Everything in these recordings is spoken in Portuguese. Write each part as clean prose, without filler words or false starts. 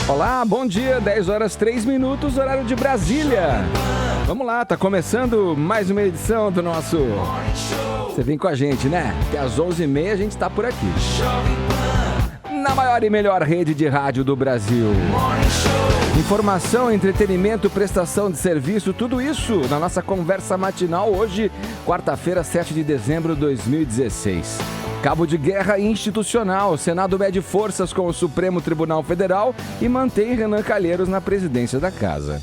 Olá, bom dia, 10 horas 3 minutos, horário de Brasília. Vamos lá, tá começando mais uma edição do nosso... Você vem com a gente, né? Até às 11h30 a gente tá por aqui. Na maior e melhor rede de rádio do Brasil. Informação, entretenimento, prestação de serviço, tudo isso na nossa conversa matinal hoje, quarta-feira, 7 de dezembro de 2016. Cabo de guerra institucional. O Senado mede forças com o Supremo Tribunal Federal e mantém Renan Calheiros na presidência da casa.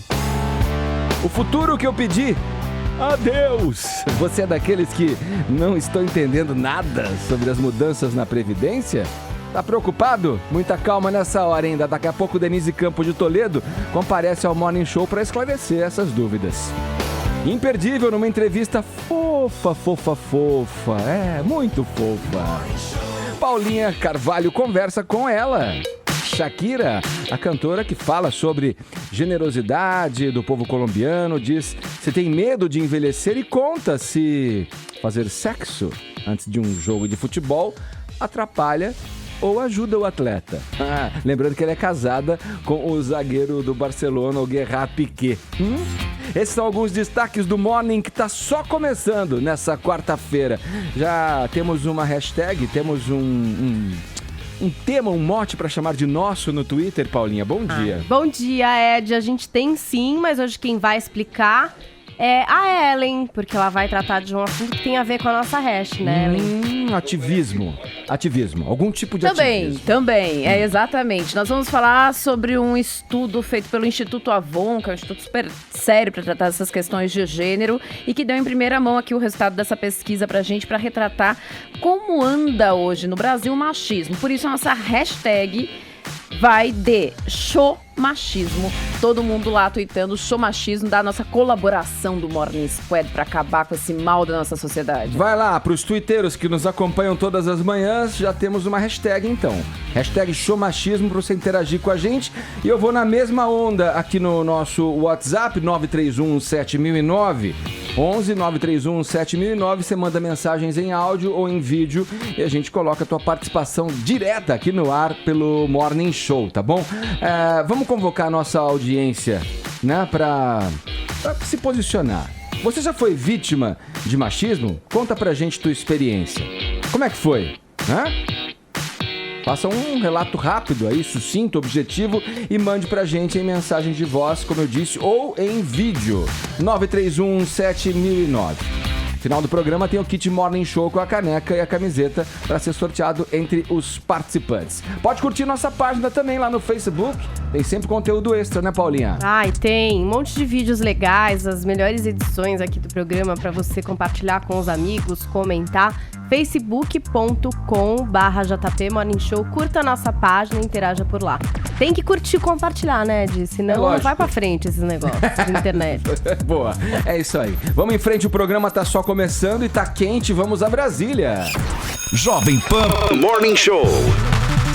O futuro que eu pedi. Adeus! Você é daqueles que não estão entendendo nada sobre as mudanças na Previdência? Tá preocupado? Muita calma nessa hora ainda. Daqui a pouco Denise Campos de Toledo comparece ao Morning Show para esclarecer essas dúvidas. Imperdível numa entrevista fofa, muito fofa. Paulinha Carvalho conversa com ela. Shakira, a cantora que fala sobre generosidade do povo colombiano, diz se tem medo de envelhecer e conta se fazer sexo antes de um jogo de futebol atrapalha ou ajuda o atleta. Lembrando que ela é casada com o zagueiro do Barcelona, o Gerard Piqué. Esses são alguns destaques do Morning que está só começando nessa quarta-feira. Já temos uma hashtag, temos um tema, um mote para chamar de nosso no Twitter, Paulinha. Bom dia. Bom dia, Ed. A gente tem sim, mas hoje quem vai explicar é a Ellen, porque ela vai tratar de um assunto que tem a ver com a nossa hash, né, Ellen? Ativismo. Algum tipo de ativismo. Também, exatamente. Nós vamos falar sobre um estudo feito pelo Instituto Avon, que é um instituto super sério para tratar dessas questões de gênero, e que deu em primeira mão aqui o resultado dessa pesquisa pra gente, para retratar como anda hoje no Brasil o machismo. Por isso a nossa hashtag vai de showmachismo. Todo mundo lá tweetando showmachismo, da nossa colaboração do Morning Squad para acabar com esse mal da nossa sociedade. Vai lá, pros twitteiros que nos acompanham todas as manhãs, já temos uma hashtag então. Hashtag showmachismo para você interagir com a gente. E eu vou na mesma onda aqui no nosso WhatsApp, 931-7009. 11-931-7009. Você manda mensagens em áudio ou em vídeo e a gente coloca a tua participação direta aqui no ar pelo Morning Show, tá bom? Vamos convocar a nossa audiência, né, pra se posicionar. Você já foi vítima de machismo? Conta pra gente tua experiência. Como é que foi? Faça um relato rápido aí, sucinto, objetivo e mande pra gente em mensagem de voz, como eu disse, ou em vídeo. 931-7009. Final do programa tem o kit Morning Show com a caneca e a camiseta para ser sorteado entre os participantes. Pode curtir nossa página também lá no Facebook. Tem sempre conteúdo extra, né, Paulinha? E tem um monte de vídeos legais, as melhores edições aqui do programa para você compartilhar com os amigos, comentar. facebook.com/JP Morning Show. Curta a nossa página e interaja por lá. Tem que curtir e compartilhar, né, Ed? Senão não vai pra frente esses negócios de internet. Boa, é isso aí. Vamos em frente, o programa tá só começando e tá quente, vamos a Brasília. Jovem Pan Morning Show.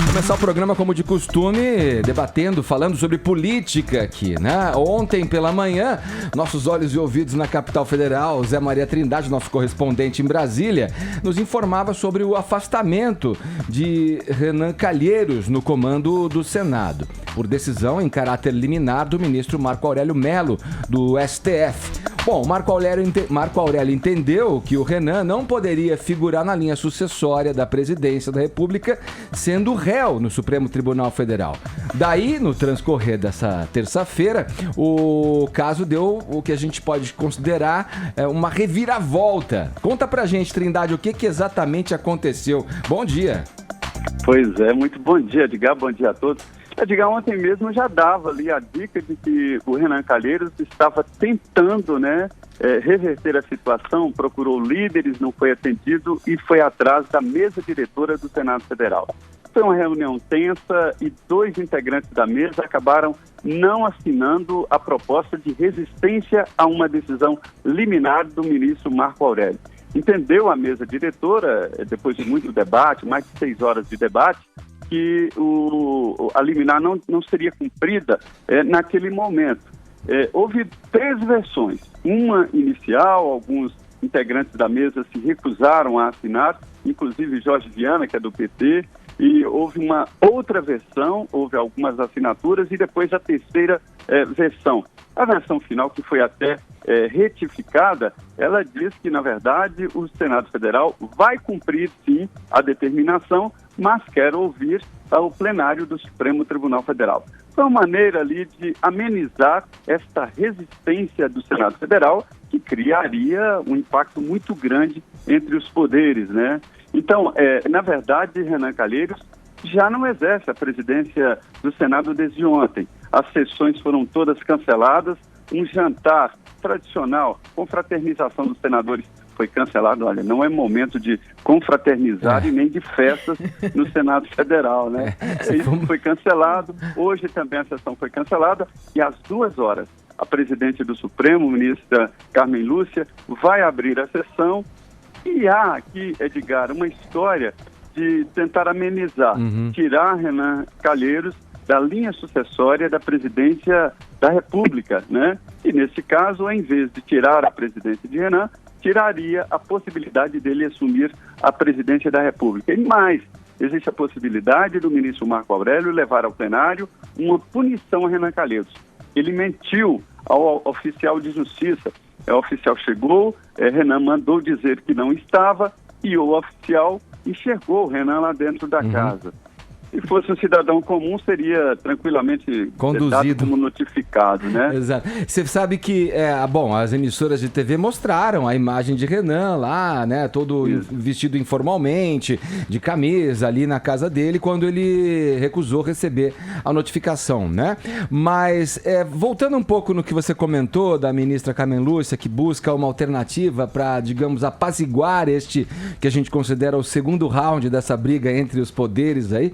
Começar o programa como de costume, debatendo, falando sobre política aqui, né? Ontem pela manhã, nossos olhos e ouvidos na capital federal, Zé Maria Trindade, nosso correspondente em Brasília, nos informava sobre o afastamento de Renan Calheiros no comando do Senado, por decisão em caráter liminar do ministro Marco Aurélio Mello, do STF. Bom, Marco Aurélio entendeu que o Renan não poderia figurar na linha sucessória da presidência da República, sendo réu no Supremo Tribunal Federal. Daí, no transcorrer dessa terça-feira, o caso deu o que a gente pode considerar uma reviravolta. Conta pra gente, Trindade, o que exatamente aconteceu. Bom dia. Pois é, muito bom dia, Edgar, bom dia a todos. Edgar, ontem mesmo já dava ali a dica de que o Renan Calheiros estava tentando, reverter a situação, procurou líderes, não foi atendido e foi atrás da mesa diretora do Senado Federal. Foi uma reunião tensa e 2 integrantes da mesa acabaram não assinando a proposta de resistência a uma decisão liminar do ministro Marco Aurélio. Entendeu a mesa diretora, depois de muito debate, mais de 6 horas de debate, que a liminar não seria cumprida naquele momento. Houve 3 versões. Uma inicial, alguns integrantes da mesa se recusaram a assinar, inclusive Jorge Viana, que é do PT, e houve uma outra versão, houve algumas assinaturas e depois a terceira versão. A versão final, que foi até retificada, ela diz que, na verdade, o Senado Federal vai cumprir, sim, a determinação, mas quer ouvir o plenário do Supremo Tribunal Federal. Foi uma maneira ali de amenizar esta resistência do Senado Federal, que criaria um impacto muito grande entre os poderes, né? Então, na verdade, Renan Calheiros já não exerce a presidência do Senado desde ontem. As sessões foram todas canceladas, um jantar tradicional, confraternização dos senadores, foi cancelado. Olha, não é momento de confraternizar e nem de festas no Senado Federal, né? Isso foi cancelado. Hoje também a sessão foi cancelada e às 2h, a presidente do Supremo, ministra Carmen Lúcia, vai abrir a sessão e há aqui, Edgar, uma história de tentar amenizar, tirar Renan Calheiros da linha sucessória da presidência da República, né? E nesse caso, em vez de tirar a presidência de Renan, tiraria a possibilidade dele assumir a presidência da República. E mais, existe a possibilidade do ministro Marco Aurélio levar ao plenário uma punição a Renan Calheiros. Ele mentiu ao oficial de justiça. O oficial chegou, Renan mandou dizer que não estava e o oficial enxergou o Renan lá dentro da casa. Se fosse um cidadão comum, seria tranquilamente conduzido como notificado, né? Exato. Você sabe que, as emissoras de TV mostraram a imagem de Renan lá, né? Todo vestido informalmente, de camisa ali na casa dele, quando ele recusou receber a notificação, né? Mas, voltando um pouco no que você comentou da ministra Carmen Lúcia, que busca uma alternativa para, digamos, apaziguar este que a gente considera o segundo round dessa briga entre os poderes aí,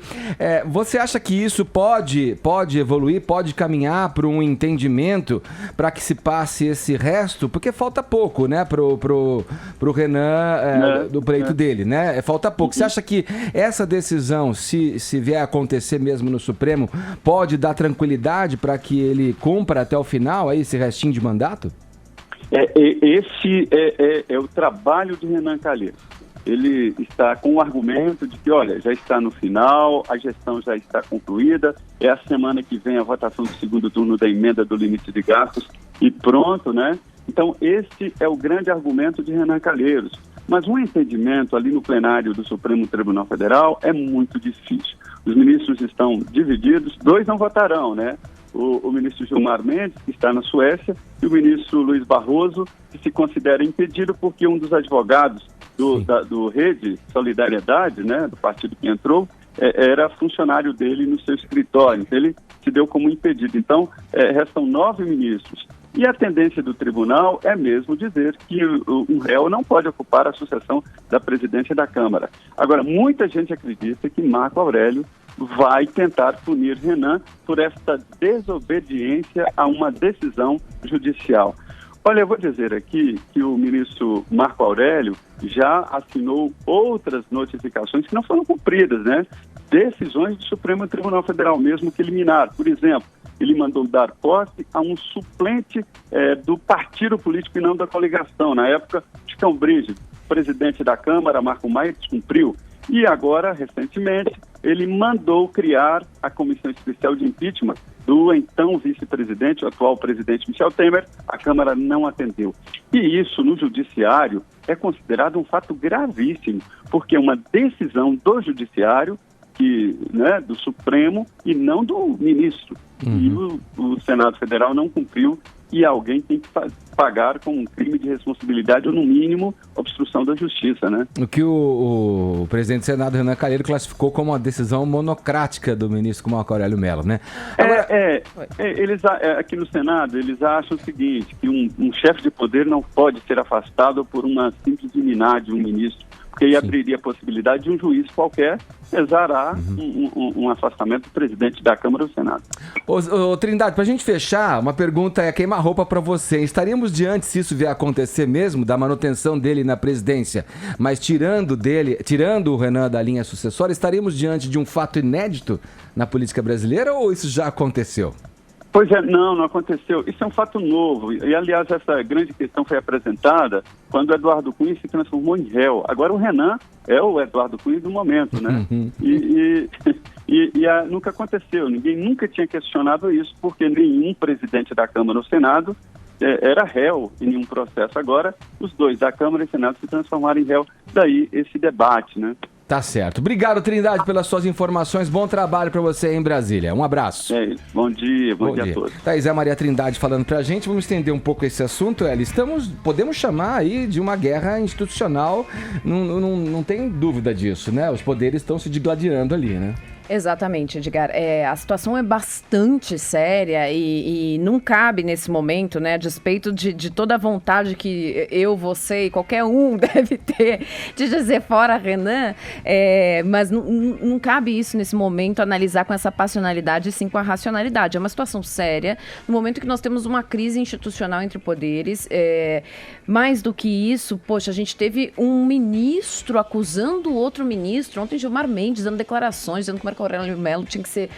você acha que isso pode evoluir, pode caminhar para um entendimento para que se passe esse resto? Porque falta pouco, né, pro Renan, do pleito dele, né? Falta pouco. Você acha que essa decisão, se vier a acontecer mesmo no Supremo, pode dar tranquilidade para que ele cumpra até o final aí esse restinho de mandato? Esse é o trabalho de Renan Calheiros. Ele está com o argumento de que, olha, já está no final, a gestão já está concluída, é a semana que vem a votação do segundo turno da emenda do limite de gastos e pronto, né? Então, esse é o grande argumento de Renan Calheiros. Mas um entendimento ali no plenário do Supremo Tribunal Federal é muito difícil. Os ministros estão divididos, 2 não votarão, né? O ministro Gilmar Mendes, que está na Suécia, e o ministro Luiz Barroso, que se considera impedido porque um dos advogados do Rede Solidariedade, né, do partido que entrou, era funcionário dele no seu escritório. Ele se deu como impedido. Então, restam 9 ministros. E a tendência do tribunal é mesmo dizer que um réu não pode ocupar a sucessão da presidência da Câmara. Agora, muita gente acredita que Marco Aurélio vai tentar punir Renan por esta desobediência a uma decisão judicial. Olha, eu vou dizer aqui que o ministro Marco Aurélio já assinou outras notificações que não foram cumpridas, né? Decisões do Supremo Tribunal Federal mesmo que eliminaram. Por exemplo, ele mandou dar posse a um suplente do partido político e não da coligação. Na época, Chicão Brígido, presidente da Câmara, Marco Maia, descumpriu. E agora, recentemente, ele mandou criar a Comissão Especial de Impeachment do então vice-presidente, o atual presidente Michel Temer. A Câmara não atendeu. E isso, no judiciário, é considerado um fato gravíssimo, porque é uma decisão do judiciário, do Supremo, e não do ministro. E o Senado Federal não cumpriu, e alguém tem que pagar com um crime de responsabilidade ou, no mínimo, obstrução da justiça, né? O que o presidente do Senado, Renan Calheiros, classificou como uma decisão monocrática do ministro Marco Aurélio Mello, né? Agora... eles, aqui no Senado, eles acham o seguinte, que um chefe de poder não pode ser afastado por uma simples liminar de um ministro, porque aí abriria a possibilidade de um juiz qualquer exarar um afastamento do presidente da Câmara ou do Senado. Ô, Trindade, pra gente fechar, uma pergunta queima-roupa pra você. Estaríamos diante, se isso vier a acontecer mesmo, da manutenção dele na presidência, mas tirando o Renan da linha sucessória, estaríamos diante de um fato inédito na política brasileira ou isso já aconteceu? Pois é, não aconteceu. Isso é um fato novo. E, aliás, essa grande questão foi apresentada quando o Eduardo Cunha se transformou em réu. Agora o Renan é o Eduardo Cunha do momento, né? Nunca aconteceu. Ninguém nunca tinha questionado isso, porque nenhum presidente da Câmara ou Senado era réu em nenhum processo. Agora, os dois, da Câmara e Senado, se transformaram em réu. Daí esse debate, né? Tá certo. Obrigado, Trindade, pelas suas informações. Bom trabalho para você aí em Brasília. Um abraço. É isso. Bom dia a todos. Tá aí Zé Maria Trindade falando pra gente. Vamos estender um pouco esse assunto, Eli. Podemos chamar aí de uma guerra institucional. Não tem dúvida disso, né? Os poderes estão se digladiando ali, né? Exatamente, Edgar. A situação é bastante séria e não cabe nesse momento, né, a despeito de toda a vontade que eu, você e qualquer um deve ter de dizer fora Renan, mas não cabe isso nesse momento, analisar com essa passionalidade e sim com a racionalidade. É uma situação séria, no momento que nós temos uma crise institucional entre poderes. Mais do que isso, poxa, a gente teve um ministro acusando outro ministro, ontem Gilmar Mendes dando declarações, dizendo que Marco Aurélio Mello tinha que ser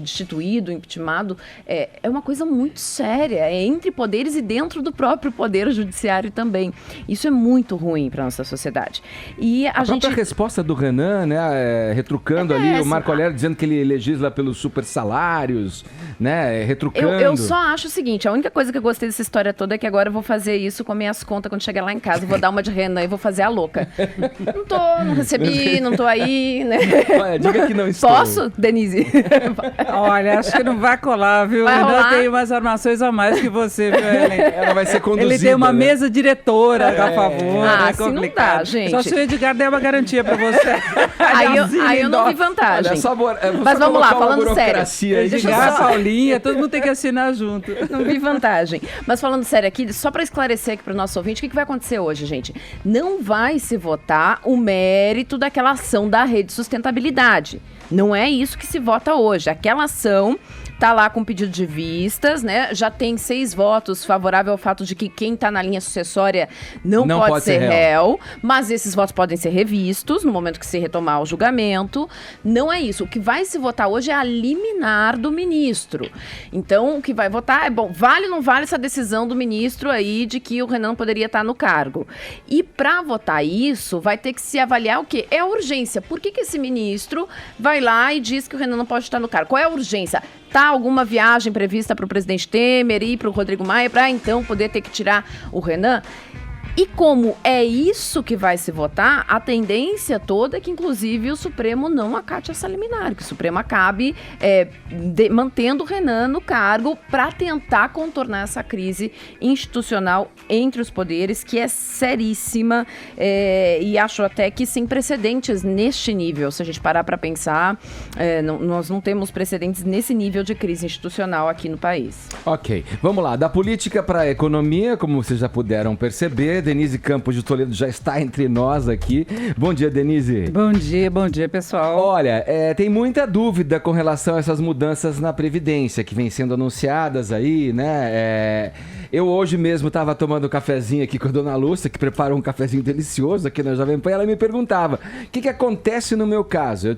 destituído, impeachmentado. É uma coisa muito séria, é entre poderes e dentro do próprio poder judiciário também. Isso é muito ruim para nossa sociedade. E a própria resposta do Renan, né, retrucando ali, o Marco Aurélio dizendo que ele legisla pelos super salários, né, retrucando. Eu só acho o seguinte, a única coisa que eu gostei dessa história toda é que agora eu vou fazer isso com minhas contas quando chegar lá em casa, vou dar uma de Renan e vou fazer a louca. Não recebi, não tô aí, né? Olha, diga que não estou. Posso, Denise? Olha, acho que não vai colar, viu? Vai rolar? Renan tem umas armações a mais que você, viu, Ellen? Ela vai ser conduzida. Ele tem uma né? mesa diretora a favor, é assim não complicado. dá, gente. Só se o Edgar der uma garantia pra você. Aí eu não vi vantagem. Olha, Mas vamos lá, falando sério. Edgar, Paulinha, todo mundo tem que assinar junto. Não vi vantagem. Mas falando sério aqui, só para esclarecer aqui para o nosso ouvinte, o que vai acontecer hoje, gente? Não vai se votar o mérito daquela ação da Rede Sustentabilidade. Não é isso que se vota hoje. Aquela ação tá lá com pedido de vistas, né? Já tem 6 votos favoráveis ao fato de que quem tá na linha sucessória não pode ser réu, mas esses votos podem ser revistos no momento que se retomar o julgamento. Não é isso. O que vai se votar hoje é a liminar do ministro. Então, o que vai votar é, vale ou não vale essa decisão do ministro aí de que o Renan poderia estar no cargo. E para votar isso, vai ter que se avaliar o quê? É a urgência. Por que esse ministro vai lá e diz que o Renan não pode estar no cargo? Qual é a urgência? Tá alguma viagem prevista para o presidente Temer e para o Rodrigo Maia para então poder ter que tirar o Renan? E como é isso que vai se votar, a tendência toda é que, inclusive, o Supremo não acate essa liminar, que o Supremo acabe mantendo o Renan no cargo para tentar contornar essa crise institucional entre os poderes, que é seríssima e acho até que sem precedentes neste nível. Se a gente parar para pensar, nós não temos precedentes nesse nível de crise institucional aqui no país. Ok, vamos lá. Da política para a economia, como vocês já puderam perceber, Denise Campos de Toledo já está entre nós aqui. Bom dia, Denise. Bom dia, pessoal. Olha, tem muita dúvida com relação a essas mudanças na Previdência que vêm sendo anunciadas aí, né? Eu hoje mesmo estava tomando um cafezinho aqui com a dona Lúcia, que preparou um cafezinho delicioso aqui na Jovem Pan, e ela me perguntava, o que acontece no meu caso? Eu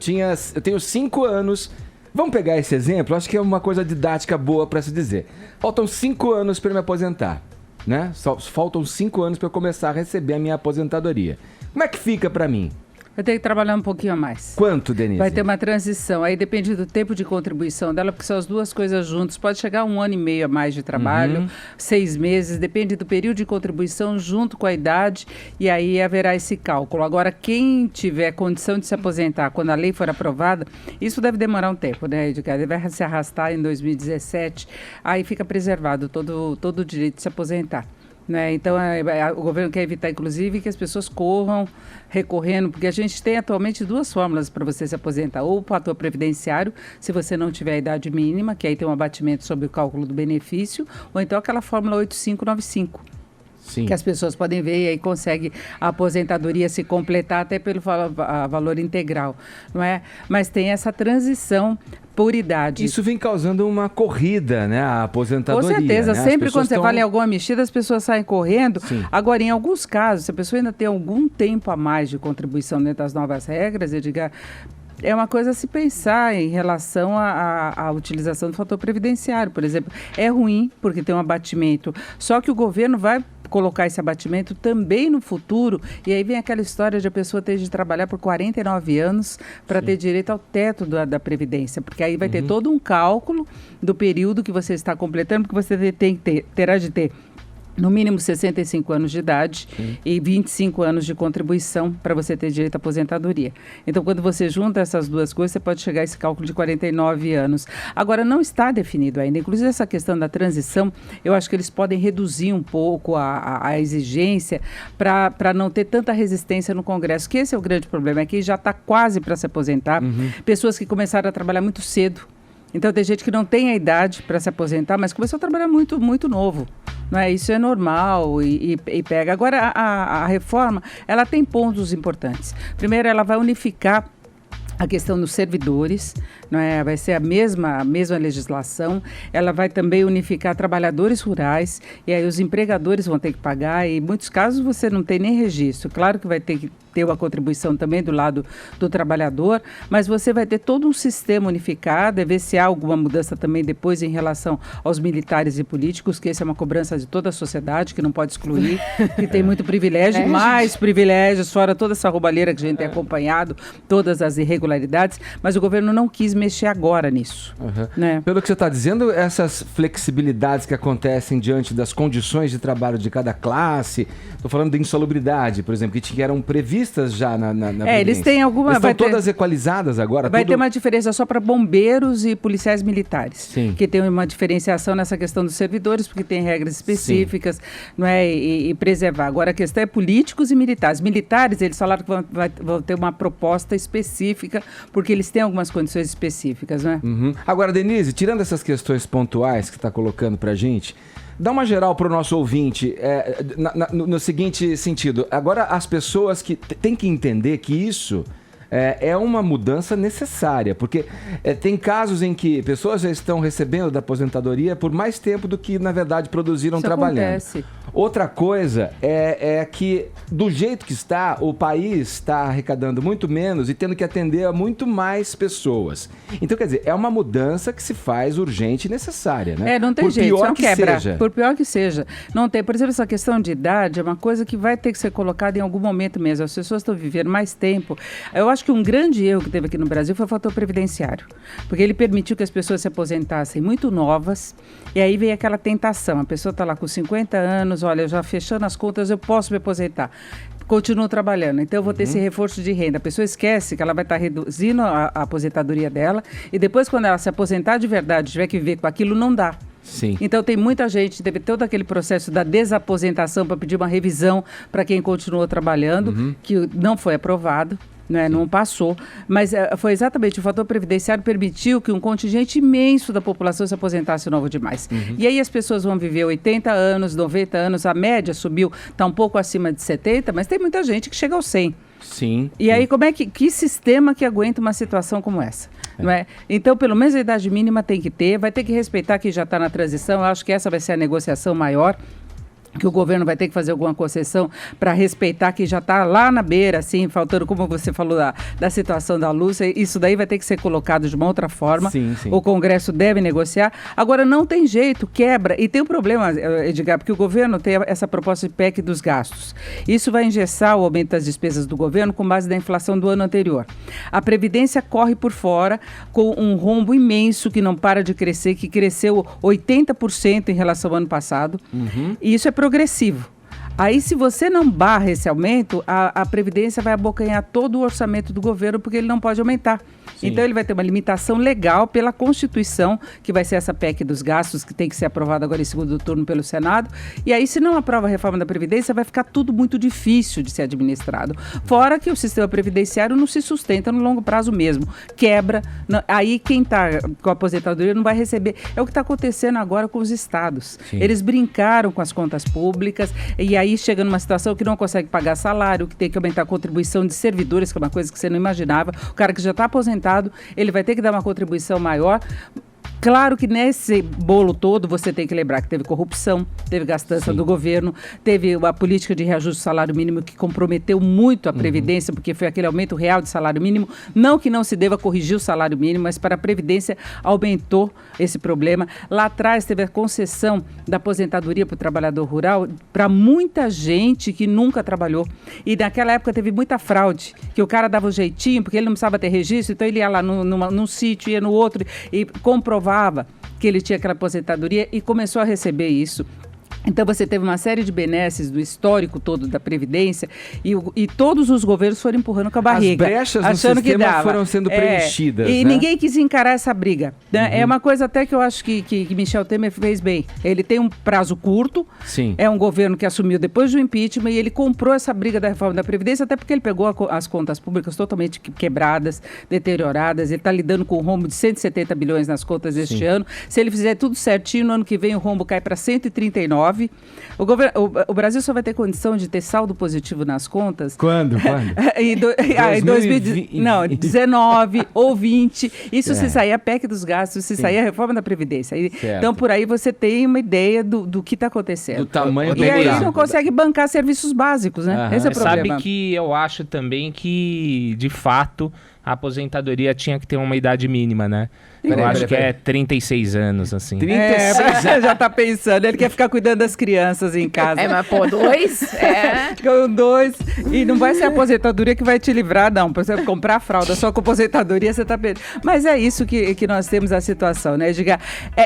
tenho 5 anos... Vamos pegar esse exemplo? Acho que é uma coisa didática boa para se dizer. Faltam 5 anos para me aposentar. Né? Faltam 5 anos para eu começar a receber a minha aposentadoria. Como é que fica para mim? Vai ter que trabalhar um pouquinho a mais. Quanto, Denise? Vai ter uma transição. Aí depende do tempo de contribuição dela, porque são as duas coisas juntas. Pode chegar 1 ano e meio a mais de trabalho, 6 meses, depende do período de contribuição junto com a idade, e aí haverá esse cálculo. Agora, quem tiver condição de se aposentar quando a lei for aprovada, isso deve demorar um tempo, né, Edgar? Deve se arrastar em 2017, aí fica preservado todo o direito de se aposentar. Né? Então, o governo quer evitar, inclusive, que as pessoas corram recorrendo, porque a gente tem atualmente 2 fórmulas para você se aposentar. Ou o fator previdenciário, se você não tiver a idade mínima, que aí tem um abatimento sobre o cálculo do benefício, ou então aquela fórmula 8595. Sim. Que as pessoas podem ver e aí consegue a aposentadoria se completar até pelo valor integral, não é? Mas tem essa transição por idade. Isso vem causando uma corrida, né? A aposentadoria. Com certeza. Né? Sempre quando você fala em alguma mexida, as pessoas saem correndo. Sim. Agora, em alguns casos, se a pessoa ainda tem algum tempo a mais de contribuição dentro das novas regras, eu digo, é uma coisa a se pensar em relação à utilização do fator previdenciário, por exemplo. É ruim, porque tem um abatimento, só que o governo vai colocar esse abatimento também no futuro, e aí vem aquela história de a pessoa ter de trabalhar por 49 anos para ter direito ao teto da Previdência, porque aí vai ter todo um cálculo do período que você está completando, porque você terá de ter no mínimo 65 anos de idade e 25 anos de contribuição para você ter direito à aposentadoria. Então, quando você junta essas duas coisas, você pode chegar a esse cálculo de 49 anos. Agora, não está definido ainda. Inclusive, essa questão da transição, eu acho que eles podem reduzir um pouco a exigência para não ter tanta resistência no Congresso, que esse é o grande problema, é que já está quase para se aposentar. Pessoas que começaram a trabalhar muito cedo. Então, tem gente que não tem a idade para se aposentar, mas começou a trabalhar muito, muito novo. Não é? Isso é normal e pega. Agora, a reforma, ela tem pontos importantes. Primeiro, ela vai unificar a questão dos servidores, não é? Vai ser a mesma legislação. Ela vai também unificar trabalhadores rurais, e aí os empregadores vão ter que pagar, e em muitos casos você não tem nem registro. Claro que vai ter que ter uma contribuição também do lado do trabalhador, mas você vai ter todo um sistema unificado, ver se há alguma mudança também depois em relação aos militares e políticos, que essa é uma cobrança de toda a sociedade, que não pode excluir, que tem muito privilégio, mais privilégios, fora toda essa roubalheira que a gente tem acompanhado, todas as irregularidades, mas o governo não quis mexer agora nisso. Né? Pelo que você está dizendo, essas flexibilidades que acontecem diante das condições de trabalho de cada classe, estou falando de insalubridade, por exemplo, que eram previstas já na eles têm alguma... Estão todas equalizadas agora? Vai ter uma diferença só para bombeiros e policiais militares. Sim. Que tem uma diferenciação nessa questão dos servidores, porque tem regras específicas, não é? E preservar. Agora, a questão é políticos e militares. Militares, eles falaram que vão ter uma proposta específica, porque eles têm algumas condições específicas, não é? Agora, Denise, tirando essas questões pontuais que você está colocando para a gente, dá uma geral para o nosso ouvinte, no seguinte sentido. Agora, as pessoas que têm que entender que isso é uma mudança necessária, porque tem casos em que pessoas já estão recebendo da aposentadoria por mais tempo do que, na verdade, produziram isso trabalhando. Acontece. Outra coisa é que, do jeito que está, o país está arrecadando muito menos e tendo que atender a muito mais pessoas. Então, quer dizer, é uma mudança que se faz urgente e necessária, né? Não tem por jeito, pior não que quebra. seja. Por pior que seja. Não tem. Por exemplo, essa questão de idade é uma coisa que vai ter que ser colocada em algum momento mesmo. As pessoas estão vivendo mais tempo. Eu acho que um grande erro que teve aqui no Brasil foi o fator previdenciário. Porque ele permitiu que as pessoas se aposentassem muito novas, e aí veio aquela tentação. A pessoa está lá com 50 anos, olha, já fechando as contas, eu posso me aposentar. Continuo trabalhando, então eu vou ter esse reforço de renda. A pessoa esquece que ela vai estar reduzindo a aposentadoria dela, e depois, quando ela se aposentar de verdade, tiver que viver com aquilo, não dá. Sim. Então tem muita gente, teve todo aquele processo da desaposentação para pedir uma revisão para quem continuou trabalhando, que não foi aprovado. Não passou, mas foi exatamente o fator previdenciário permitiu que um contingente imenso da população se aposentasse novo demais. E aí as pessoas vão viver 80 anos, 90 anos, a média subiu, está um pouco acima de 70, mas tem muita gente que chega aos 100. Sim. E aí como é que sistema que aguenta uma situação como essa? Não é? Então, pelo menos a idade mínima tem que ter, vai ter que respeitar quem já está na transição, eu acho que essa vai ser a negociação maior, que o governo vai ter que fazer alguma concessão para respeitar que já está lá na beira, assim, faltando, como você falou, da situação da Lúcia, isso daí vai ter que ser colocado de uma outra forma. Sim. O Congresso deve negociar. Agora, não tem jeito, quebra. E tem um problema, Edgar, porque o governo tem essa proposta de PEC dos gastos. Isso vai engessar o aumento das despesas do governo com base na inflação do ano anterior. A Previdência corre por fora com um rombo imenso que não para de crescer, que cresceu 80% em relação ao ano passado. E isso é progressivo. Aí, se você não barra esse aumento, a Previdência vai abocanhar todo o orçamento do governo, porque ele não pode aumentar. Sim. Então, ele vai ter uma limitação legal pela Constituição, que vai ser essa PEC dos gastos, que tem que ser aprovada agora em segundo turno pelo Senado. E aí, se não aprova a reforma da Previdência, vai ficar tudo muito difícil de ser administrado. Fora que o sistema previdenciário não se sustenta no longo prazo mesmo. Quebra. Aí, quem está com a aposentadoria não vai receber. É o que está acontecendo agora com os estados. Sim. Eles brincaram com as contas públicas, e aí chega numa situação que não consegue pagar salário, que tem que aumentar a contribuição de servidores, que é uma coisa que você não imaginava. O cara que já está aposentado, ele vai ter que dar uma contribuição maior. Claro que nesse bolo todo você tem que lembrar que teve corrupção, teve gastança do governo, teve a política de reajuste do salário mínimo que comprometeu muito a Previdência, porque foi aquele aumento real de salário mínimo. Não que não se deva corrigir o salário mínimo, mas para a Previdência aumentou esse problema. Lá atrás teve a concessão da aposentadoria para o trabalhador rural para muita gente que nunca trabalhou. E naquela época teve muita fraude, que o cara dava um jeitinho, porque ele não precisava ter registro, então ele ia lá num sítio, ia no outro e comprovava que ele tinha aquela aposentadoria e começou a receber isso. Então você teve uma série de benesses do histórico todo da Previdência e todos os governos foram empurrando com a barriga. As brechas achando no sistema foram sendo preenchidas. E né? ninguém quis encarar essa briga. Né? É uma coisa até que eu acho que Michel Temer fez bem. Ele tem um prazo curto, Sim. É um governo que assumiu depois do impeachment e ele comprou essa briga da reforma da Previdência, até porque ele pegou as contas públicas totalmente quebradas, deterioradas. Ele está lidando com um rombo de 170 bilhões nas contas deste ano. Se ele fizer tudo certinho, no ano que vem o rombo cai para 139. O Brasil só vai ter condição de ter saldo positivo nas contas. Quando? Em 2019 ou 20. Isso se sair a PEC dos gastos, se sair a reforma da Previdência. Então, por aí você tem uma ideia do que está acontecendo. Do tamanho do E aí não consegue bancar serviços básicos, né? Esse é o problema. Sabe que eu acho também que, de fato, a aposentadoria tinha que ter uma idade mínima, né? Eu acho que é 36 anos, assim. 36 anos. Já tá pensando, ele quer ficar cuidando das crianças em casa. Mas pô, 2? Com 2. E não vai ser a aposentadoria que vai te livrar, não. Pra você comprar fralda só com aposentadoria, você tá perdendo. Mas é isso que nós temos a situação, né, Edgar?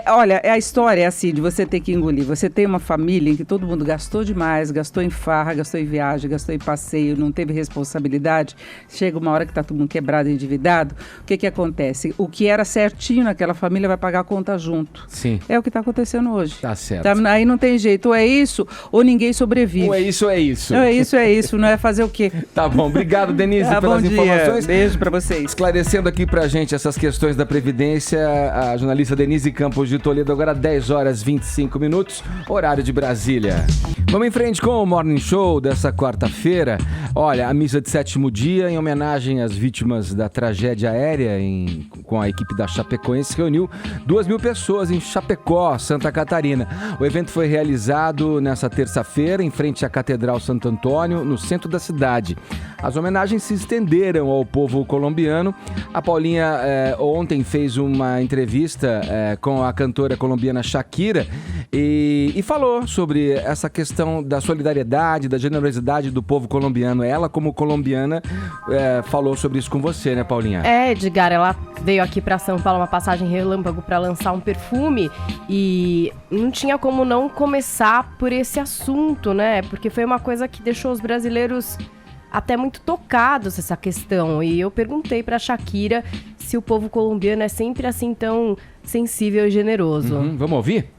Olha, a história é assim, de você ter que engolir. Você tem uma família em que todo mundo gastou demais, gastou em farra, gastou em viagem, gastou em passeio, não teve responsabilidade. Chega uma hora que tá todo mundo quebrado, endividado. O que acontece? O que era certinho naquela família vai pagar a conta junto. Sim. É o que está acontecendo hoje. Tá certo. Aí não tem jeito. Ou é isso, ou ninguém sobrevive. Ou é isso, ou é isso. Não, é isso. Não é fazer o quê? Tá bom. Obrigado, Denise, pelas bom dia. informações. Beijo pra vocês. Esclarecendo aqui pra gente essas questões da Previdência, a jornalista Denise Campos de Toledo, agora 10 horas 25 minutos, horário de Brasília. Vamos em frente com o Morning Show dessa quarta-feira. Olha, a missa de sétimo dia, em homenagem às vítimas da tragédia aérea com a equipe da Chapecoense, reuniu 2.000 pessoas em Chapecó, Santa Catarina. O evento foi realizado nessa terça-feira, em frente à Catedral Santo Antônio, no centro da cidade. As homenagens se estenderam ao povo colombiano. A Paulinha ontem fez uma entrevista com a cantora colombiana Shakira e falou sobre essa questão da solidariedade, da generosidade do povo colombiano. Ela, como colombiana, falou sobre isso com você, né, Paulinha? Edgar, ela veio aqui pra São Paulo, uma passagem relâmpago pra lançar um perfume e não tinha como não começar por esse assunto, né? Porque foi uma coisa que deixou os brasileiros até muito tocados, essa questão. E eu perguntei pra Shakira se o povo colombiano é sempre assim tão sensível e generoso. Vamos ouvir?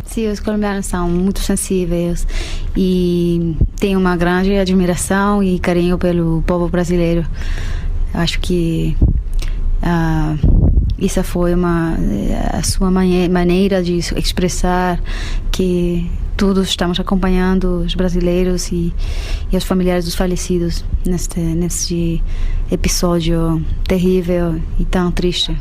Sim, os colombianos são muito sensíveis e têm uma grande admiração e carinho pelo povo brasileiro. Eu acho que isso foi a sua maneira de expressar que todos estamos acompanhando os brasileiros e os familiares dos falecidos neste episódio terrível e tão triste.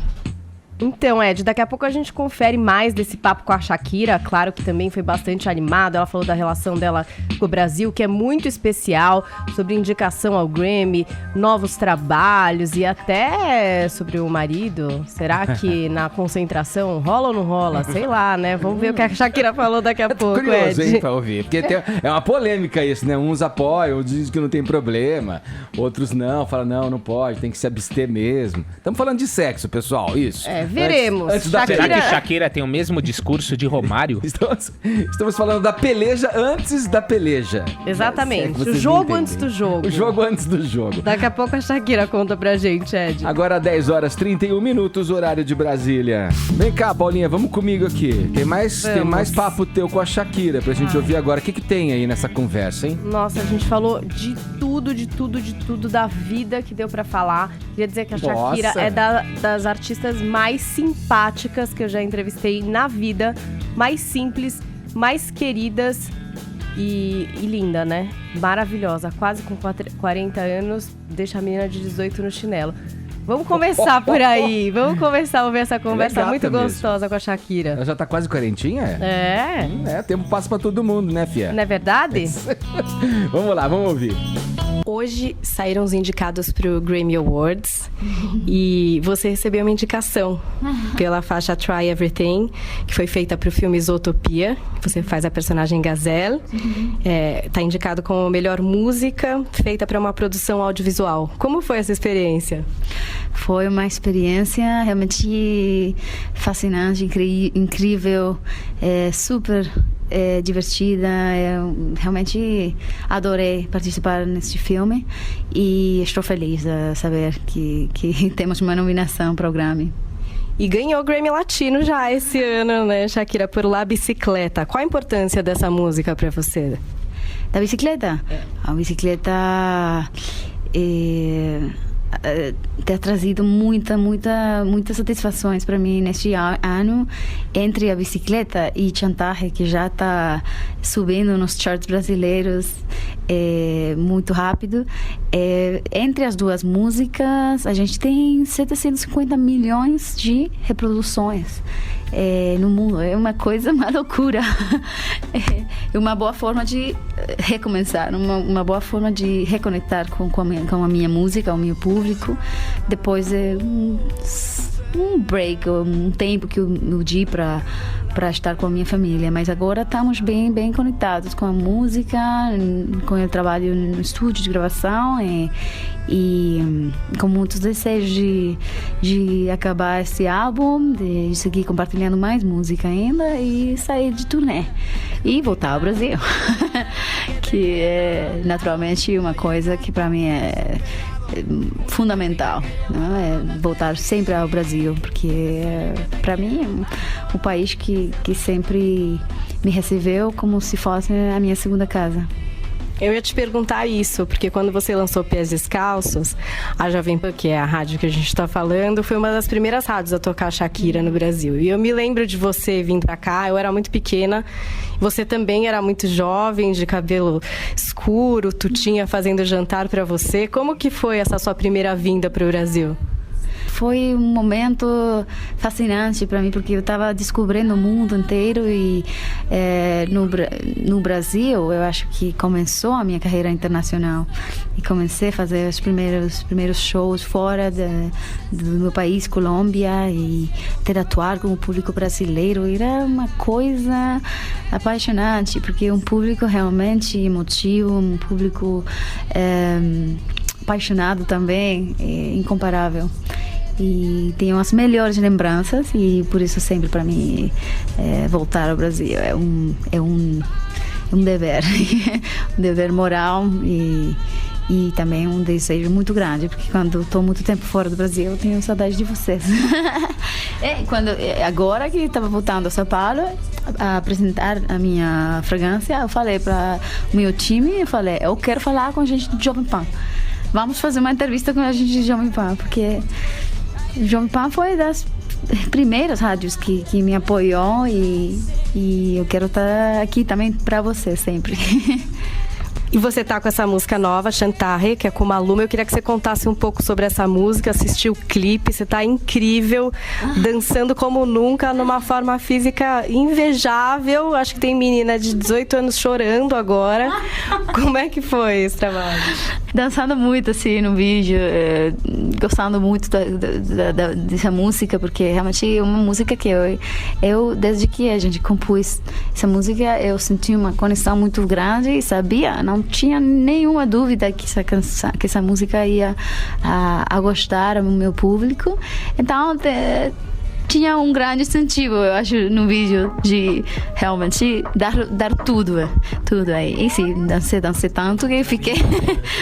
Então, Ed, daqui a pouco a gente confere mais desse papo com a Shakira. Claro que também foi bastante animado. Ela falou da relação dela com o Brasil, que é muito especial, sobre indicação ao Grammy, novos trabalhos e até sobre o marido. Será que na concentração rola ou não rola? Sei lá, né? Vamos ver o que a Shakira falou daqui a pouco, curioso, Ed. hein, pra ouvir. Porque é uma polêmica isso, né? Uns apoiam, outros dizem que não tem problema. Outros não, falam, não pode, tem que se abster mesmo. Estamos falando de sexo, pessoal, isso. Veremos. Antes da Será que Shakira tem o mesmo discurso de Romário? Estamos falando da peleja antes da peleja. Exatamente. O jogo antes do jogo. O jogo antes do jogo. Daqui a pouco a Shakira conta pra gente, Ed. Agora 10 horas 31 minutos, horário de Brasília. Vem cá, Paulinha, vamos comigo aqui. Tem mais papo teu com a Shakira pra gente ouvir agora. O que tem aí nessa conversa, hein? Nossa, a gente falou de tudo da vida que deu pra falar. Queria dizer que a Shakira é das artistas mais simpáticas que eu já entrevistei na vida, mais simples, mais queridas e linda, né? Maravilhosa, quase com 40 anos, deixa a menina de 18 no chinelo. Vamos começar por aí. Vamos começar a ouvir essa conversa muito mesmo. gostosa com a Shakira. Ela já tá quase quarentinha? É. Tempo passa pra todo mundo, né, fia? Não é verdade? Vamos lá, vamos ouvir. Hoje saíram os indicados pro Grammy Awards e você recebeu uma indicação pela faixa Try Everything, que foi feita pro filme Zootopia. Você faz a personagem Gazelle. Tá indicado como melhor música feita para uma produção audiovisual. Como foi essa experiência? Foi uma experiência realmente fascinante, incrível, super divertida. Eu realmente adorei participar neste filme e estou feliz de saber que temos uma nominação para o Grammy. E ganhou o Grammy Latino já esse ano, né, Shakira, por La Bicicleta. Qual a importância dessa música para você? Da bicicleta? A bicicleta tem trazido muitas satisfações para mim neste ano, entre a bicicleta e Chantaje, que já está subindo nos charts brasileiros muito rápido. Entre as duas músicas, a gente tem 750 milhões de reproduções no mundo. É uma coisa, uma loucura. É uma boa forma de recomeçar, uma boa forma de reconectar com a minha música, o meu público, depois de um break, um tempo que eu di para estar com a minha família. Mas agora estamos bem conectados com a música, com o trabalho no estúdio de gravação e com muitos desejos de acabar esse álbum, de seguir compartilhando mais música ainda e sair de turnê e voltar ao Brasil. Que é naturalmente uma coisa que para mim é fundamental, né? Voltar sempre ao Brasil, porque para mim é um país que sempre me recebeu como se fosse a minha segunda casa. Eu ia te perguntar isso, porque quando você lançou Pés Descalços, a Jovem Pan, que é a rádio que a gente está falando, foi uma das primeiras rádios a tocar Shakira no Brasil. E eu me lembro de você vindo pra cá, eu era muito pequena, você também era muito jovem, de cabelo escuro, Tutinha fazendo jantar pra você. Como que foi essa sua primeira vinda pro Brasil? Foi um momento fascinante para mim, porque eu estava descobrindo o mundo inteiro e no Brasil eu acho que começou a minha carreira internacional e comecei a fazer os primeiros shows fora do meu país, Colômbia, e ter atuar com o público brasileiro era uma coisa apaixonante, porque é um público realmente emotivo, um público apaixonado também, incomparável. E tenho as melhores lembranças e por isso sempre para mim voltar ao Brasil é um dever, um dever moral e também um desejo muito grande, porque quando estou muito tempo fora do Brasil eu tenho saudade de vocês. Agora que estava voltando a São Paulo a apresentar a minha fragrância, eu falei para o meu time, eu quero falar com a gente do Jovem Pan. Vamos fazer uma entrevista com a gente de Jovem Pan, porque Jovem Pan foi das primeiras rádios que me apoiou e eu quero estar aqui também para você sempre. E você tá com essa música nova, Chantaje, que é com Maluma. Eu queria que você contasse um pouco sobre essa música, assistir o clipe. Você tá incrível, dançando como nunca, numa forma física invejável. Acho que tem menina de 18 anos chorando agora. Como é que foi esse trabalho? Dançando muito, assim, no vídeo, gostando muito dessa música, porque realmente é uma música que eu, desde que a gente compôs essa música, eu senti uma conexão muito grande e sabia, não tinha nenhuma dúvida que essa música ia a gostar do meu público. Então, tinha um grande incentivo, eu acho, no vídeo, de realmente dar tudo aí. E sim, dancei tanto que fiquei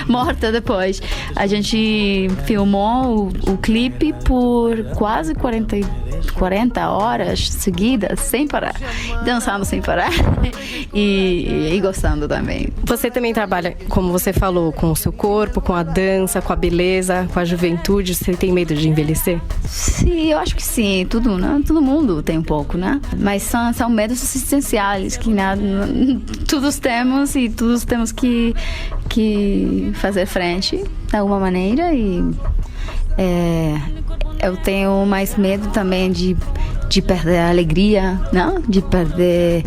morta depois. A gente filmou o clipe por quase 40 horas seguidas, sem parar, dançando sem parar e gostando também. Você também trabalha, como você falou, com o seu corpo, com a dança, com a beleza, com a juventude. Você tem medo de envelhecer? Sim, eu acho que sim. Né? Todo mundo tem um pouco, né? Mas são medos existenciais que todos temos e todos temos que fazer frente de alguma maneira eu tenho mais medo também de perder a alegria, não? De perder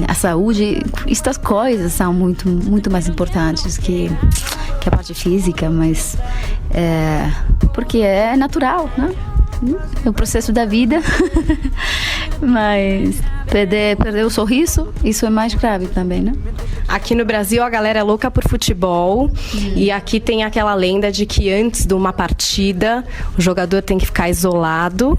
a saúde. Estas coisas são muito mais importantes que a parte física, mas porque é natural, né? É o processo da vida. Mas perder o sorriso, isso é mais grave também, né? Aqui no Brasil a galera é louca por futebol e aqui tem aquela lenda de que antes de uma partida o jogador tem que ficar isolado,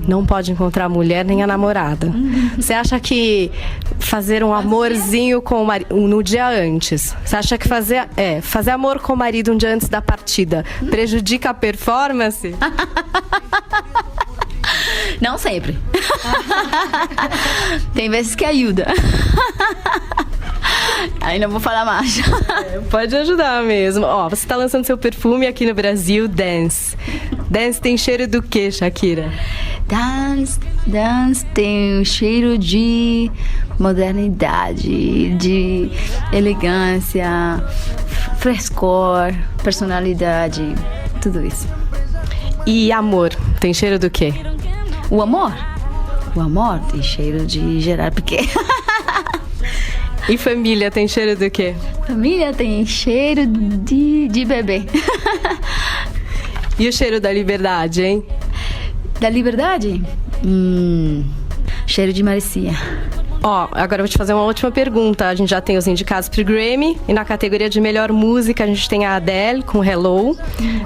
não pode encontrar a mulher nem a namorada. Você acha que fazer um amorzinho com o marido no dia antes, você acha que fazer amor com o marido um dia antes da partida prejudica a performance? Não sempre. Tem vezes que ajuda. Aí não vou falar mais. Pode ajudar mesmo. Ó, você tá lançando seu perfume aqui no Brasil, Dance. Dance tem cheiro do quê, Shakira? Dance tem um cheiro de modernidade, de elegância, frescor, personalidade, tudo isso. E amor, tem cheiro do quê? O amor tem cheiro de Gerard Piqué. E família tem cheiro do quê? Família tem cheiro de bebê. E o cheiro da liberdade, hein? Da liberdade? Cheiro de Maricia. Ó, agora eu vou te fazer uma última pergunta. A gente já tem os indicados pro Grammy. E na categoria de melhor música, a gente tem a Adele com Hello,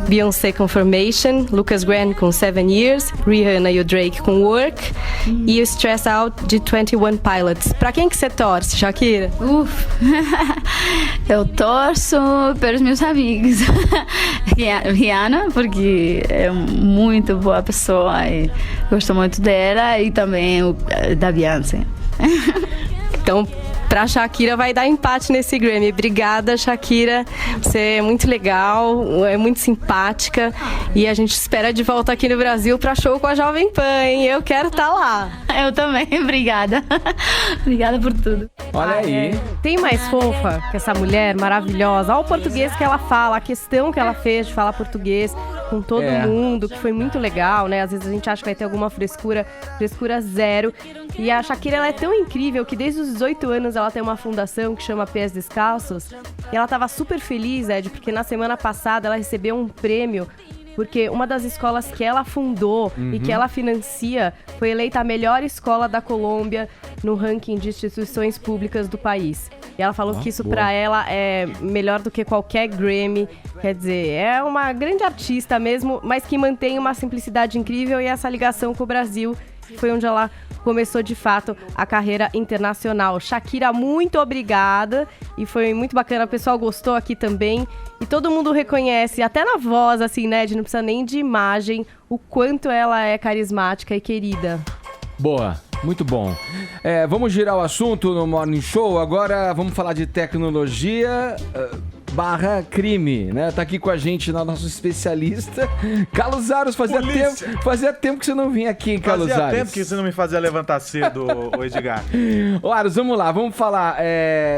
Beyoncé com Formation, Lucas Graham com 7 Years, Rihanna e o Drake com Work e o Stress Out de 21 Pilots. Pra quem que você torce, Shakira? Eu torço pelos meus amigos. Rihanna, porque é muito boa pessoa e gosto muito dela, e também da Beyoncé. Então, pra Shakira vai dar empate nesse Grammy. Obrigada, Shakira. Você é muito legal, é muito simpática. E a gente espera de volta aqui no Brasil pra show com a Jovem Pan, hein? Eu quero estar lá. Eu também, obrigada. Obrigada por tudo. Olha aí. Tem mais fofa que essa mulher maravilhosa. Olha o português que ela fala, a questão que ela fez de falar português com todo mundo, que foi muito legal, né? Às vezes a gente acha que vai ter alguma frescura zero. E a Shakira, ela é tão incrível que desde os 18 anos ela tem uma fundação que chama Pés Descalços. E ela tava super feliz, Ed, porque na semana passada ela recebeu um prêmio, porque uma das escolas que ela fundou e que ela financia foi eleita a melhor escola da Colômbia no ranking de instituições públicas do país. E ela falou que isso pra ela é melhor do que qualquer Grammy. Quer dizer, é uma grande artista mesmo, mas que mantém uma simplicidade incrível, e essa ligação com o Brasil foi onde ela começou de fato a carreira internacional. Shakira, muito obrigada, e foi muito bacana, o pessoal gostou aqui também, e todo mundo reconhece, até na voz, assim, né, não precisa nem de imagem, o quanto ela é carismática e querida. Boa, muito bom. Vamos girar o assunto no Morning Show, agora vamos falar de tecnologia / crime, né? Tá aqui com a gente nosso especialista, Carlos Aros. Fazia tempo que você não vinha aqui, Carlos Aros. Fazia tempo que você não me fazia levantar cedo, Edgar. Ô, Aros, vamos lá, vamos falar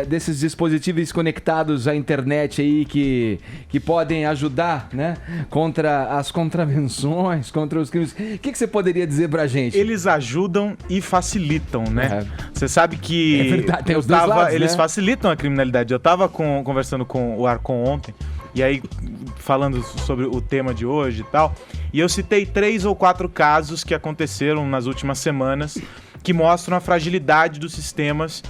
desses dispositivos conectados à internet aí que podem ajudar, né? Contra as contravenções, contra os crimes. O que você poderia dizer pra gente? Eles ajudam e facilitam, né? Você sabe que... É verdade, tem os dois lados, eles né? facilitam a criminalidade. Eu tava conversando com o Arcon ontem, e aí falando sobre o tema de hoje e tal, e eu citei 3 ou 4 casos que aconteceram nas últimas semanas que mostram a fragilidade dos sistemas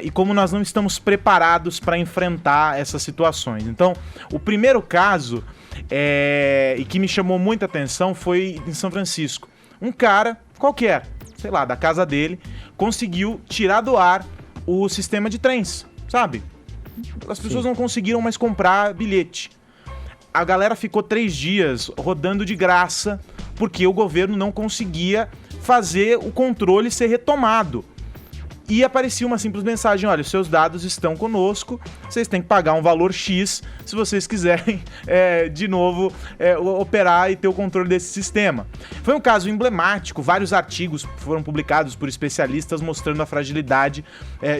e como nós não estamos preparados para enfrentar essas situações. Então, o primeiro caso e que me chamou muita atenção foi em São Francisco. Um cara qualquer, sei lá, da casa dele, conseguiu tirar do ar o sistema de trens, sabe? As pessoas não conseguiram mais comprar bilhete. A galera ficou 3 dias rodando de graça porque o governo não conseguia fazer o controle ser retomado. E aparecia uma simples mensagem: olha, os seus dados estão conosco, vocês têm que pagar um valor X se vocês quiserem de novo operar e ter o controle desse sistema. Foi um caso emblemático, vários artigos foram publicados por especialistas mostrando a fragilidade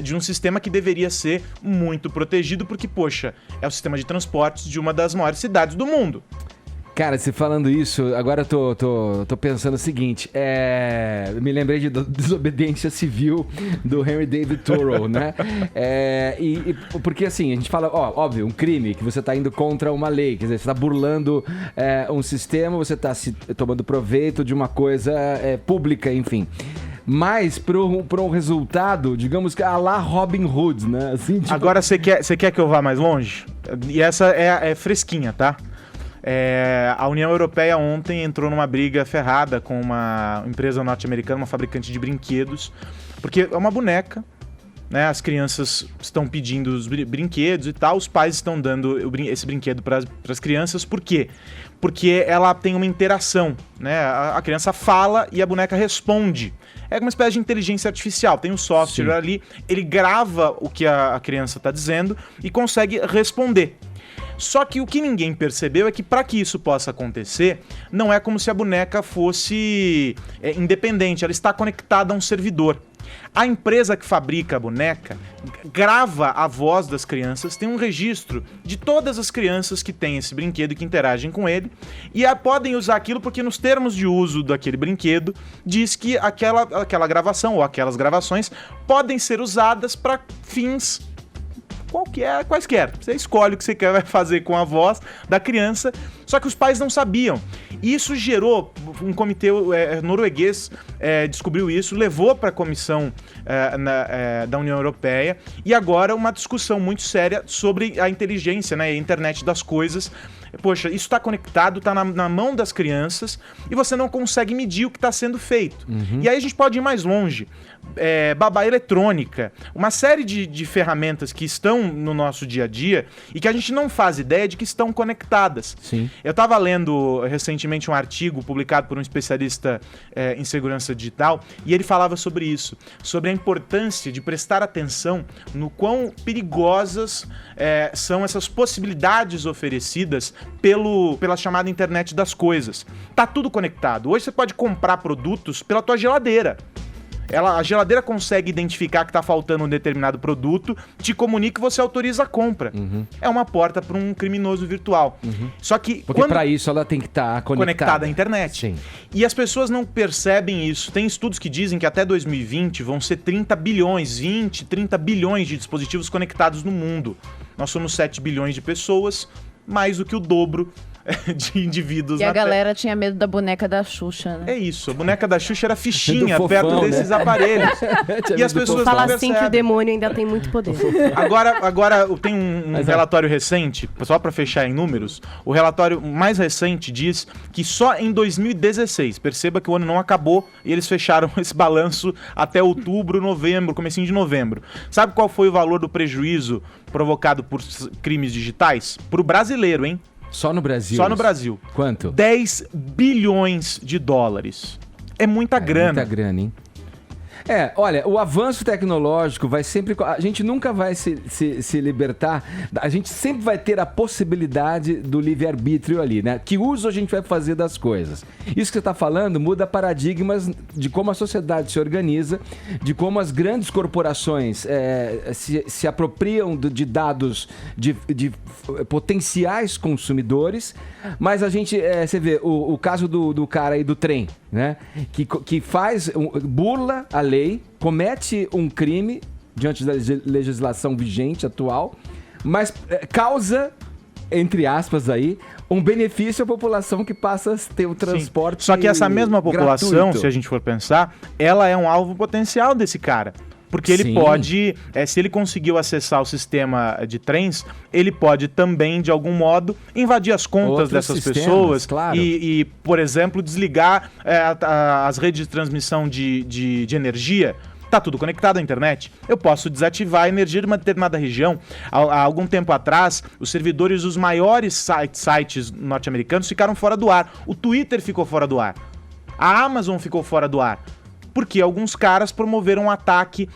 de um sistema que deveria ser muito protegido, porque, poxa, é o sistema de transportes de uma das maiores cidades do mundo. Cara, você falando isso, agora eu tô pensando o seguinte, me lembrei de Desobediência Civil do Henry David Thoreau, né? Porque assim, a gente fala, óbvio, um crime, que você tá indo contra uma lei, quer dizer, você tá burlando um sistema, você tá tomando proveito de uma coisa pública, enfim. Mas para um resultado, digamos que a lá Robin Hood, né? Assim, tipo... Agora você quer que eu vá mais longe? E essa é fresquinha, tá? A União Europeia ontem entrou numa briga ferrada com uma empresa norte-americana, uma fabricante de brinquedos, porque é uma boneca, né? As crianças estão pedindo os brinquedos e tal, os pais estão dando esse brinquedo para as crianças, por quê? Porque ela tem uma interação, né? A criança fala e a boneca responde. É uma espécie de inteligência artificial, tem um software Sim. ali, ele grava o que a criança está dizendo e consegue responder. Só que o que ninguém percebeu é que para que isso possa acontecer, não é como se a boneca fosse independente, ela está conectada a um servidor. A empresa que fabrica a boneca grava a voz das crianças, tem um registro de todas as crianças que têm esse brinquedo e que interagem com ele, e podem usar aquilo porque nos termos de uso daquele brinquedo diz que aquela gravação ou aquelas gravações podem ser usadas para fins quaisquer. Você escolhe o que você quer fazer com a voz da criança, só que os pais não sabiam. E isso gerou, um comitê norueguês descobriu isso, levou para a comissão da União Europeia, e agora uma discussão muito séria sobre a inteligência, né, a internet das coisas. Poxa, isso está conectado, está na mão das crianças e você não consegue medir o que está sendo feito. Uhum. E aí a gente pode ir mais longe. Babá eletrônica, uma série de ferramentas que estão no nosso dia a dia e que a gente não faz ideia de que estão conectadas. Sim. Eu estava lendo recentemente um artigo publicado por um especialista em segurança digital e ele falava sobre isso, sobre a importância de prestar atenção no quão perigosas são essas possibilidades oferecidas pela chamada internet das coisas. Tá tudo conectado. Hoje você pode comprar produtos pela tua geladeira. A geladeira consegue identificar que tá faltando um determinado produto, te comunica e você autoriza a compra. Uhum. É uma porta para um criminoso virtual. Uhum. Só que porque para isso ela tem que estar conectada à internet. Sim. E as pessoas não percebem isso. Tem estudos que dizem que até 2020 vão ser 30 bilhões de dispositivos conectados no mundo. Nós somos 7 bilhões de pessoas, mais do que o dobro de indivíduos. E a galera tinha medo da boneca da Xuxa, né? É isso, a boneca da Xuxa era fichinha perto desses aparelhos. E as pessoas fala assim que o demônio ainda tem muito poder. Agora tem um relatório recente, só para fechar em números, o relatório mais recente diz que só em 2016, perceba que o ano não acabou e eles fecharam esse balanço até outubro, novembro, comecinho de novembro. Sabe qual foi o valor do prejuízo provocado por crimes digitais? Pro brasileiro, hein? Só no Brasil? Só no Brasil. Quanto? 10 bilhões de dólares. É muita grana. Muita grana, hein? Olha, o avanço tecnológico vai sempre... A gente nunca vai se libertar, a gente sempre vai ter a possibilidade do livre-arbítrio ali, né? Que uso a gente vai fazer das coisas. Isso que você está falando muda paradigmas de como a sociedade se organiza, de como as grandes corporações se apropriam de dados de potenciais consumidores, mas a gente... você vê o caso do cara aí do trem, né? Que burla a lei, comete um crime diante da legislação vigente atual, mas causa, entre aspas aí, um benefício à população que passa a ter o transporte. Sim. Só que essa mesma população, gratuito. Se a gente for pensar, ela é um alvo potencial desse cara. Porque ele pode, se ele conseguiu acessar o sistema de trens, ele pode também, de algum modo, invadir as contas dessas pessoas, claro. e, por exemplo, desligar as redes de transmissão de energia. Tá tudo conectado à internet. Eu posso desativar a energia de uma determinada região. Há algum tempo atrás, os servidores dos maiores sites norte-americanos ficaram fora do ar. O Twitter ficou fora do ar. A Amazon ficou fora do ar. porque alguns caras promoveram um ataque,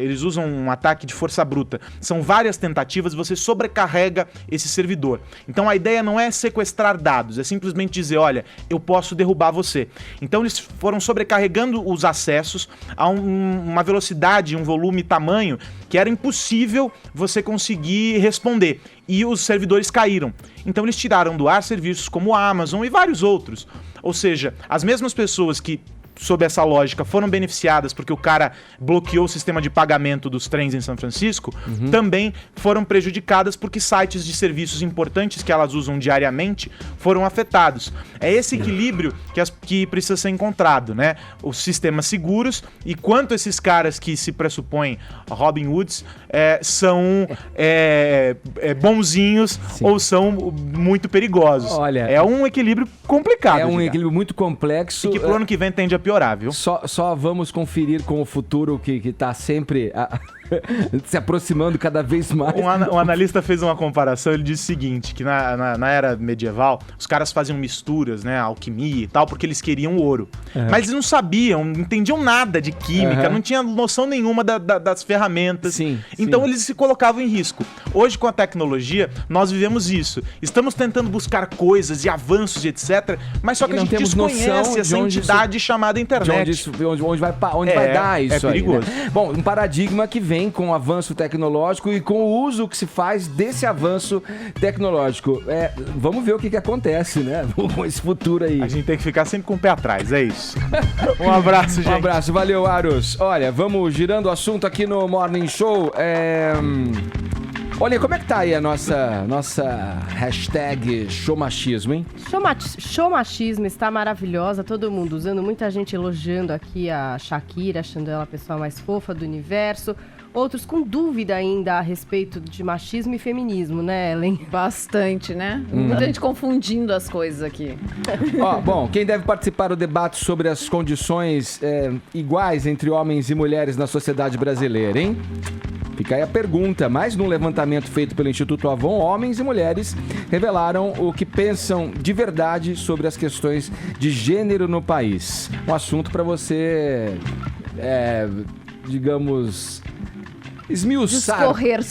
eles usam um ataque de força bruta. São várias tentativas, você sobrecarrega esse servidor. Então a ideia não é sequestrar dados, é simplesmente dizer, olha, eu posso derrubar você. Então eles foram sobrecarregando os acessos a uma velocidade, um volume, tamanho, que era impossível você conseguir responder. E os servidores caíram. Então eles tiraram do ar serviços como a Amazon e vários outros. Ou seja, as mesmas pessoas que, sob essa lógica, foram beneficiadas porque o cara bloqueou o sistema de pagamento dos trens em São Francisco, também foram prejudicadas porque sites de serviços importantes que elas usam diariamente foram afetados. É esse equilíbrio que precisa ser encontrado, né? Os sistemas seguros e quanto esses caras que se pressupõem Robin Hoods são bonzinhos ou são muito perigosos. Olha, é um equilíbrio complicado. É um equilíbrio muito complexo. E que pro ano que vem tende a piorar, viu? Só vamos conferir com o futuro que tá sempre se aproximando cada vez mais. Um analista fez uma comparação, ele disse o seguinte, que na era medieval, os caras faziam misturas, né, alquimia e tal, porque eles queriam ouro. Mas eles não sabiam, não entendiam nada de química, não tinham noção nenhuma das ferramentas. Então eles se colocavam em risco. Hoje, com a tecnologia, nós vivemos isso. Estamos tentando buscar coisas e avanços e etc, mas só que a gente desconhece essa entidade chamada internet. Onde vai dar isso aí, perigoso. Né? Bom, um paradigma que vem com o avanço tecnológico e com o uso que se faz desse avanço tecnológico. Vamos ver o que acontece, né? Com esse futuro aí. A gente tem que ficar sempre com o pé atrás, é isso. Um abraço, gente. Um abraço, valeu, Aros. Olha, vamos girando o assunto aqui no Morning Show. Olha, como é que tá aí a nossa hashtag showmachismo, hein? Showmachismo está maravilhosa, todo mundo usando, muita gente elogiando aqui a Shakira, achando ela a pessoa mais fofa do universo. Outros com dúvida ainda a respeito de machismo e feminismo, né, Ellen? Bastante, né? Muita gente confundindo as coisas aqui. Bom, quem deve participar do debate sobre as condições iguais entre homens e mulheres na sociedade brasileira, hein? Fica aí a pergunta. Mais num levantamento feito pelo Instituto Avon, homens e mulheres revelaram o que pensam de verdade sobre as questões de gênero no país. Um assunto para você, digamos... Discorrer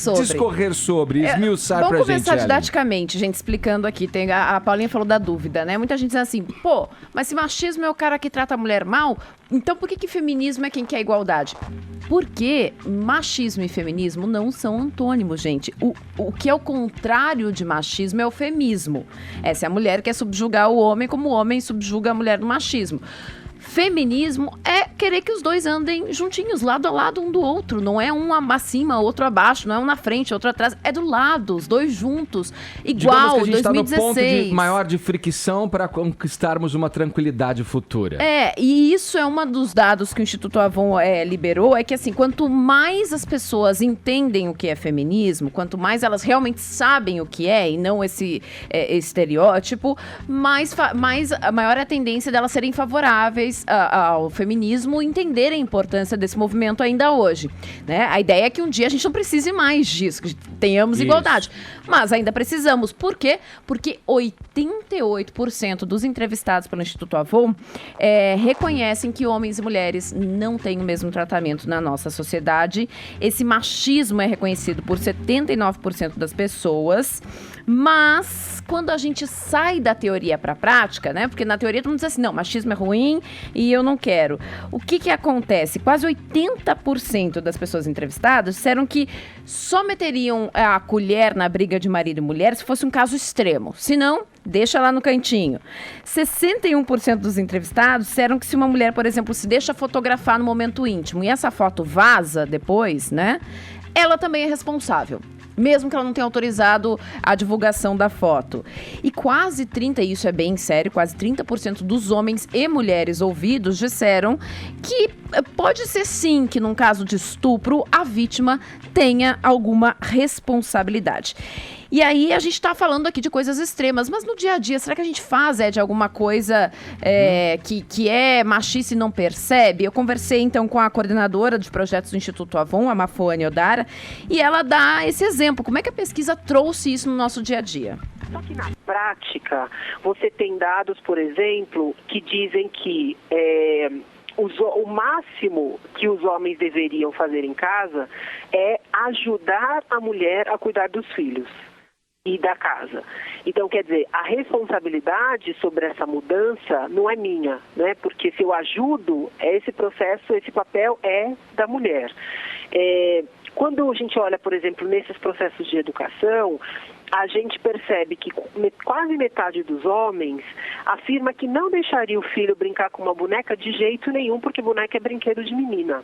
sobre, esmiuçar pra gente. Vamos começar didaticamente, gente, explicando aqui. A Paulinha falou da dúvida, né? Muita gente diz assim, mas se machismo é o cara que trata a mulher mal, então por que feminismo é quem quer igualdade? Porque machismo e feminismo não são antônimos, gente. O que é o contrário de machismo é o feminismo. Essa é a mulher que quer subjugar o homem como o homem subjuga a mulher no machismo. Feminismo é querer que os dois andem juntinhos, lado a lado um do outro. Não é um acima, outro abaixo, não é um na frente, outro atrás. É do lado, os dois juntos. Igual, digamos que a gente 2016. Tá no ponto maior de fricção para conquistarmos uma tranquilidade futura. E isso é um dos dados que o Instituto Avon liberou, é que assim, quanto mais as pessoas entendem o que é feminismo, quanto mais elas realmente sabem o que é, e não esse estereótipo, maior é a tendência delas serem favoráveis ao feminismo, entenderem a importância desse movimento ainda hoje, né? A ideia é que um dia a gente não precise mais disso, que tenhamos igualdade, mas ainda precisamos. Por quê? Porque 88% dos entrevistados pelo Instituto Avon reconhecem que homens e mulheres não têm o mesmo tratamento na nossa sociedade. Esse machismo é reconhecido por 79% das pessoas, mas quando a gente sai da teoria para a prática, né? Porque na teoria todo mundo diz assim, não, machismo é ruim e eu não quero. O que acontece? Quase 80% das pessoas entrevistadas disseram que só meteriam a colher na briga de marido e mulher se fosse um caso extremo. Se não, deixa lá no cantinho. 61% dos entrevistados disseram que se uma mulher, por exemplo, se deixa fotografar no momento íntimo e essa foto vaza depois, né? Ela também é responsável, mesmo que ela não tenha autorizado a divulgação da foto. E quase 30%, e isso é bem sério, quase 30% dos homens e mulheres ouvidos disseram que pode ser sim que num caso de estupro a vítima tenha alguma responsabilidade. E aí a gente está falando aqui de coisas extremas, mas no dia a dia, será que a gente faz de alguma coisa que é machista e não percebe? Eu conversei então com a coordenadora de projetos do Instituto Avon, a Mafone Odara, e ela dá esse exemplo. Como é que a pesquisa trouxe isso no nosso dia a dia? Só que na prática, você tem dados, por exemplo, que dizem que o máximo que os homens deveriam fazer em casa é ajudar a mulher a cuidar dos filhos e da casa. Então, quer dizer, a responsabilidade sobre essa mudança não é minha, né? Porque se eu ajudo, esse processo, esse papel é da mulher. Quando a gente olha, por exemplo, nesses processos de educação, a gente percebe que quase metade dos homens afirma que não deixaria o filho brincar com uma boneca de jeito nenhum, porque boneca é brinquedo de menina.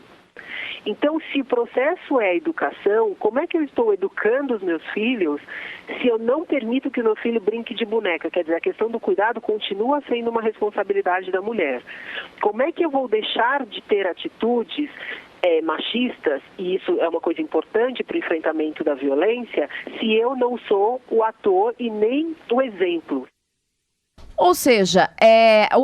Então, se o processo é educação, como é que eu estou educando os meus filhos se eu não permito que o meu filho brinque de boneca? Quer dizer, a questão do cuidado continua sendo uma responsabilidade da mulher. Como é que eu vou deixar de ter atitudes machistas, e isso é uma coisa importante para o enfrentamento da violência, se eu não sou o ator e nem o exemplo? Ou seja,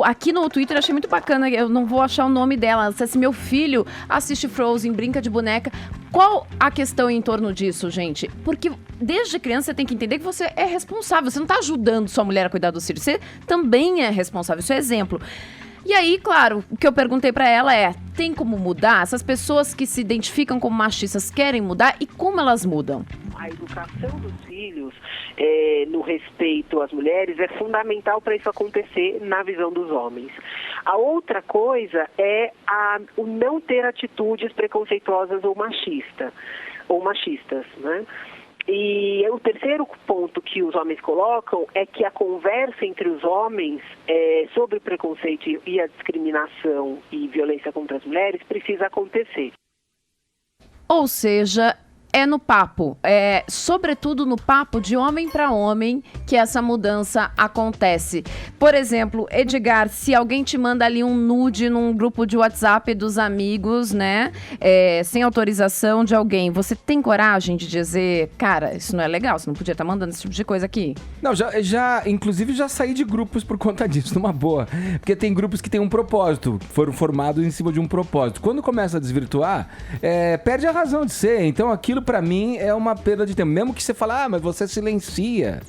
aqui no Twitter eu achei muito bacana, eu não vou achar o nome dela, se meu filho assiste Frozen, brinca de boneca, qual a questão em torno disso, gente? Porque desde criança você tem que entender que você é responsável, você não está ajudando sua mulher a cuidar dos filhos, você também é responsável, isso é exemplo. E aí, claro, o que eu perguntei pra ela tem como mudar? Essas pessoas que se identificam como machistas querem mudar e como elas mudam? A educação dos filhos no respeito às mulheres é fundamental para isso acontecer na visão dos homens. A outra coisa é o não ter atitudes preconceituosas ou machistas, né? E o terceiro ponto que os homens colocam é que a conversa entre os homens sobre o preconceito e a discriminação e violência contra as mulheres precisa acontecer. Ou seja, é no papo, sobretudo no papo de homem para homem que essa mudança acontece. Por exemplo, Edgar, se alguém te manda ali um nude num grupo de WhatsApp dos amigos, né, sem autorização de alguém, você tem coragem de dizer, cara, isso não é legal, você não podia estar mandando esse tipo de coisa aqui? Não, inclusive já saí de grupos por conta disso, numa boa. Porque tem grupos que têm um propósito, foram formados em cima de um propósito. Quando começa a desvirtuar, perde a razão de ser. Então aquilo pra mim é uma perda de tempo. Mesmo que você fale, mas você silencia,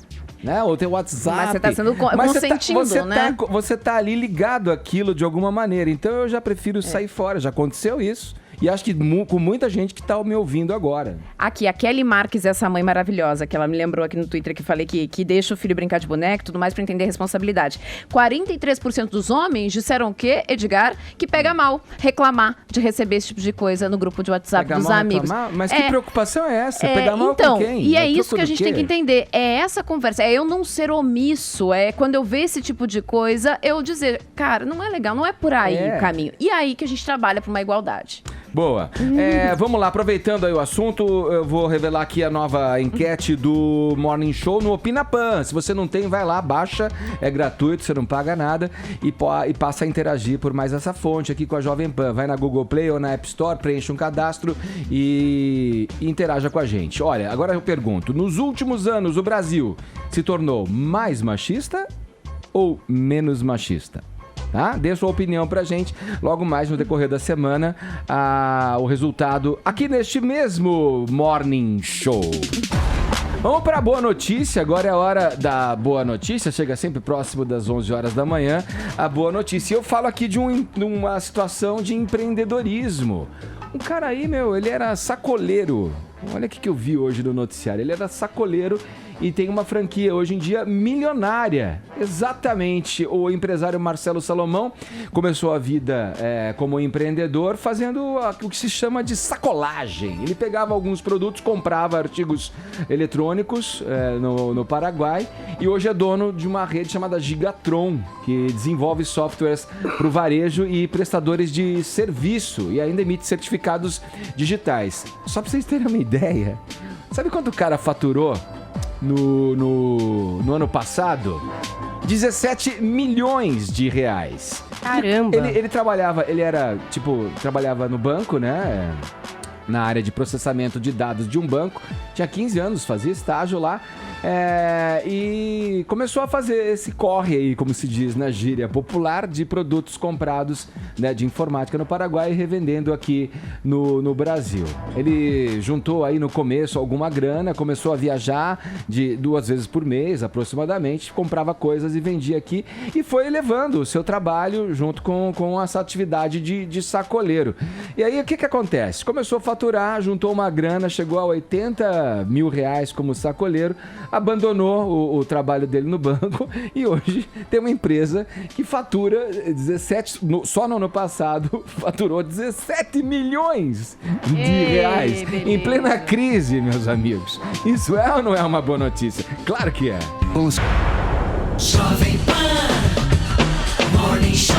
né? Ou tem o WhatsApp. Mas você tá sendo consentindo, né? Você tá ali ligado àquilo de alguma maneira. Então eu já prefiro sair fora. Já aconteceu isso. E acho que com muita gente que tá me ouvindo agora. Aqui, a Kelly Marques, essa mãe maravilhosa, que ela me lembrou aqui no Twitter, que falei que deixa o filho brincar de boneca e tudo mais pra entender a responsabilidade. 43% dos homens disseram que, Edgar, que pega mal reclamar de receber esse tipo de coisa no grupo de WhatsApp dos amigos. Reclamar? Mas que preocupação é essa? Pegar mal com quem? E é isso que a gente tem que entender. É essa conversa. É eu não ser omisso. É quando eu ver esse tipo de coisa, eu dizer, cara, não é legal, não é por aí o caminho. E é aí que a gente trabalha pra uma igualdade. Boa. Vamos lá, aproveitando aí o assunto, eu vou revelar aqui a nova enquete do Morning Show no Opinapan. Se você não tem, vai lá, baixa, é gratuito, você não paga nada e passa a interagir por mais essa fonte aqui com a Jovem Pan. Vai na Google Play ou na App Store, preenche um cadastro e interaja com a gente. Olha, agora eu pergunto, nos últimos anos o Brasil se tornou mais machista ou menos machista? Tá? Dê sua opinião pra gente. Logo mais no decorrer da semana, o resultado aqui neste mesmo Morning Show. Vamos para a boa notícia. Agora é a hora da boa notícia. Chega sempre próximo das 11 horas da manhã. A boa notícia. Eu falo aqui de uma situação de empreendedorismo. Um cara aí, ele era sacoleiro. Olha o que eu vi hoje no noticiário. Ele era sacoleiro e tem uma franquia hoje em dia milionária. Exatamente. O empresário Marcelo Salomão começou a vida como empreendedor fazendo o que se chama de sacolagem. Ele pegava alguns produtos, comprava artigos eletrônicos no Paraguai e hoje é dono de uma rede chamada Gigatron, que desenvolve softwares para o varejo e prestadores de serviço e ainda emite certificados digitais. Só para vocês terem uma ideia, sabe quanto o cara faturou no ano passado? 17 milhões de reais. Caramba! Ele trabalhava no banco, né? Na área de processamento de dados de um banco. Tinha 15 anos, fazia estágio lá. E começou a fazer esse corre aí, como se diz na gíria popular, de produtos comprados, né, de informática no Paraguai e revendendo aqui no Brasil. Ele juntou aí no começo alguma grana, começou a viajar de 2 vezes por mês, aproximadamente, comprava coisas e vendia aqui e foi levando o seu trabalho junto com essa atividade de sacoleiro. E aí o que acontece? Começou a faturar, juntou uma grana, chegou a R$80 mil como sacoleiro, abandonou o trabalho dele no banco e hoje tem uma empresa que fatura 17, só no ano passado, faturou 17 milhões de reais em plena crise, meus amigos. Isso é ou não é uma boa notícia? Claro que é. Jovem Pan Morning Show.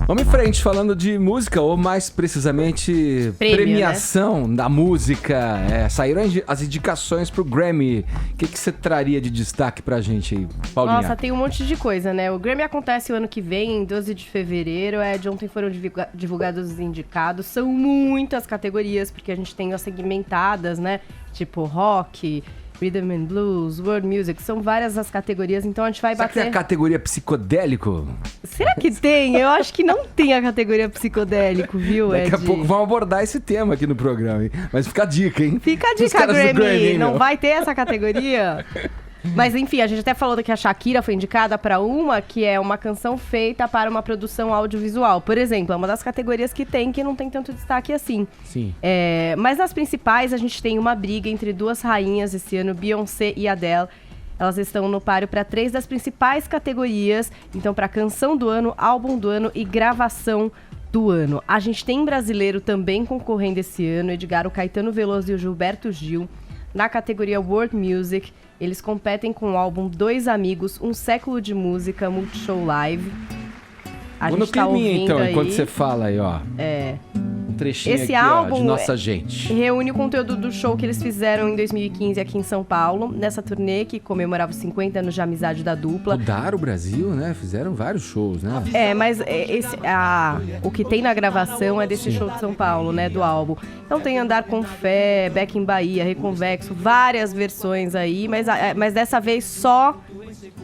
Vamos em frente, falando de música, ou mais precisamente premiação, né, da música. Saíram as indicações pro Grammy. O que você traria de destaque pra gente aí, Paulinha? Nossa, tem um monte de coisa, né? O Grammy acontece o ano que vem, em 12 de fevereiro. De ontem foram divulgados os indicados. São muitas categorias, porque a gente tem as segmentadas, né? Tipo rock, Rhythm and Blues, World Music, são várias as categorias, então a gente vai bater... Será que tem a categoria psicodélico? Será que tem? Eu acho que não tem a categoria psicodélico, viu, Ed? Daqui a pouco vamos abordar esse tema aqui no programa, hein? Mas fica a dica, hein? Fica a dica, Grammy, não vai ter essa categoria? Mas enfim, a gente até falou que a Shakira foi indicada para uma que é uma canção feita para uma produção audiovisual. Por exemplo, é uma das categorias que não tem tanto destaque assim. Sim. Mas nas principais a gente tem uma briga entre duas rainhas esse ano, Beyoncé e Adele. Elas estão no páreo para 3 das principais categorias. Então, para canção do ano, álbum do ano e gravação do ano. A gente tem brasileiro também concorrendo esse ano, Edgar, o Caetano Veloso e o Gilberto Gil. Na categoria World Music, eles competem com o álbum Dois Amigos, Um Século de Música, Multishow Live. A gente tá ouvindo então, aí, enquanto você fala aí, ó. Um trechinho esse aqui, álbum ó, de Nossa Gente. Reúne o conteúdo do show que eles fizeram em 2015 aqui em São Paulo, nessa turnê que comemorava os 50 anos de amizade da dupla. Mudaram o Brasil, né? Fizeram vários shows, né? Mas o que tem na gravação é desse show de São Paulo, né? Do álbum. Então tem Andar com Fé, Beck em Bahia, Reconvexo, várias versões aí, mas dessa vez só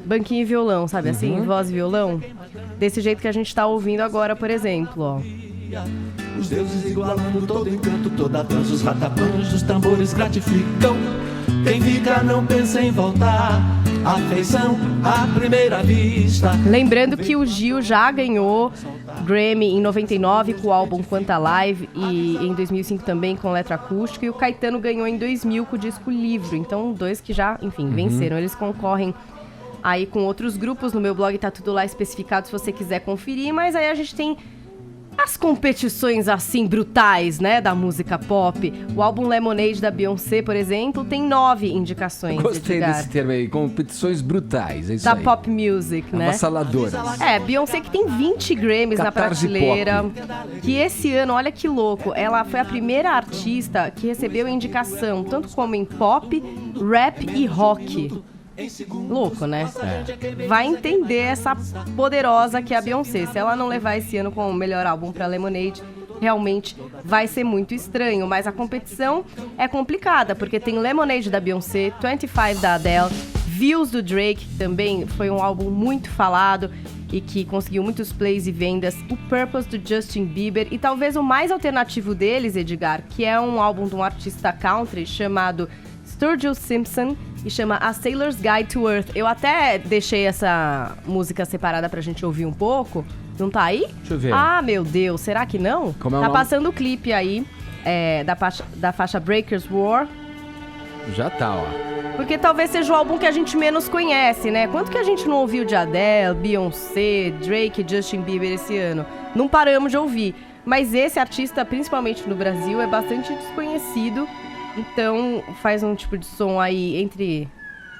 banquinho e violão, sabe assim? Voz e violão. Desse jeito que a gente tá ouvindo agora, por exemplo, ó. Os deuses igualando todo encanto, toda dança, os ratapanos dos tambores gratificam. Quem fica não pensa em voltar. Afeição à primeira vista. Lembrando que o Gil já ganhou Grammy em 99 com o álbum Quanta Live e em 2005 também com letra acústica, e o Caetano ganhou em 2000 com o disco Livro. Então, 2 que já, enfim, venceram. Eles concorrem aí com outros grupos. No meu blog tá tudo lá especificado se você quiser conferir, mas aí a gente tem as competições assim brutais, né, da música pop. O álbum Lemonade da Beyoncé, por exemplo, tem 9 indicações. Gostei desse termo aí, competições brutais, é isso da aí. Pop Music, né? Avassaladoras. Beyoncé que tem 20 Grammys na prateleira. Pop. Que esse ano, olha que louco, ela foi a primeira artista que recebeu indicação, tanto como em pop, rap e rock. Louco, né? Vai entender essa poderosa que é a Beyoncé. Se ela não levar esse ano com o melhor álbum pra Lemonade, realmente vai ser muito estranho. Mas a competição é complicada, porque tem Lemonade da Beyoncé, 25 da Adele, Views do Drake, que também foi um álbum muito falado e que conseguiu muitos plays e vendas, o Purpose do Justin Bieber e talvez o mais alternativo deles, Edgar, que é um álbum de um artista country chamado Sturgill Simpson, e chama A Sailor's Guide to Earth. Eu até deixei essa música separada pra gente ouvir um pouco. Não tá aí? Deixa eu ver. Ah, meu Deus, será que não? Como é o tá nome? passando o clipe aí da faixa Breakers War. Já tá, ó. Porque talvez seja o álbum que a gente menos conhece, né? Quanto que a gente não ouviu de Adele, Beyoncé, Drake e Justin Bieber esse ano? Não paramos de ouvir. Mas esse artista, principalmente no Brasil, é bastante desconhecido. Então faz um tipo de som aí entre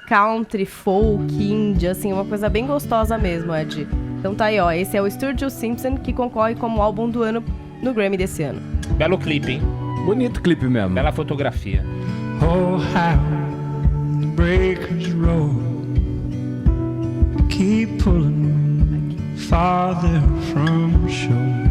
country, folk, indie, assim, uma coisa bem gostosa mesmo, Ed. Então tá aí, ó, esse é o Sturgill Simpson, que concorre como álbum do ano no Grammy desse ano. Belo clipe, hein? Bonito clipe mesmo. Bela fotografia. Oh, how the breakers roll, keep pulling farther from shore.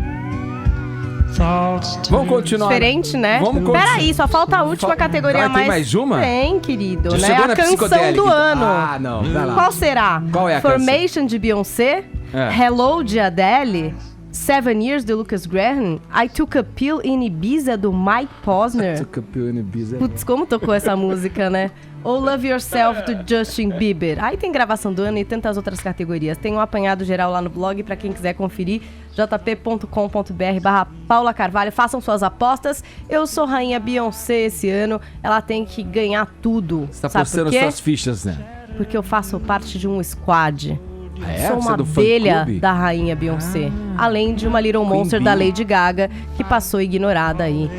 Vamos continuar. Diferente, né? Peraí, só falta a última categoria Tem mais uma? Tem, querido, Já né? chegou A na canção psicodélica, do então. ano. Ah, não. Vai lá. Qual será? Qual é a Formation, de Beyoncé? Hello, de Adele? 7 Years, de Lucas Graham? I Took a Pill in Ibiza, do Mike Posner? Took a Pill in Ibiza. Putz, como tocou essa música, né? Ou Love Yourself, do Justin Bieber. Aí tem gravação do ano e tantas outras categorias. Tem um apanhado geral lá no blog pra quem quiser conferir. jp.com.br/Paula Carvalho. Façam suas apostas. Eu sou rainha Beyoncé esse ano. Ela tem que ganhar tudo. Você tá Sabe postando por quê? suas fichas, né? Porque eu faço parte de um squad. É? Sou Você uma é do abelha fã-clube? da rainha Beyoncé. Além de uma Little Monster da Lady Gaga, que passou ignorada aí.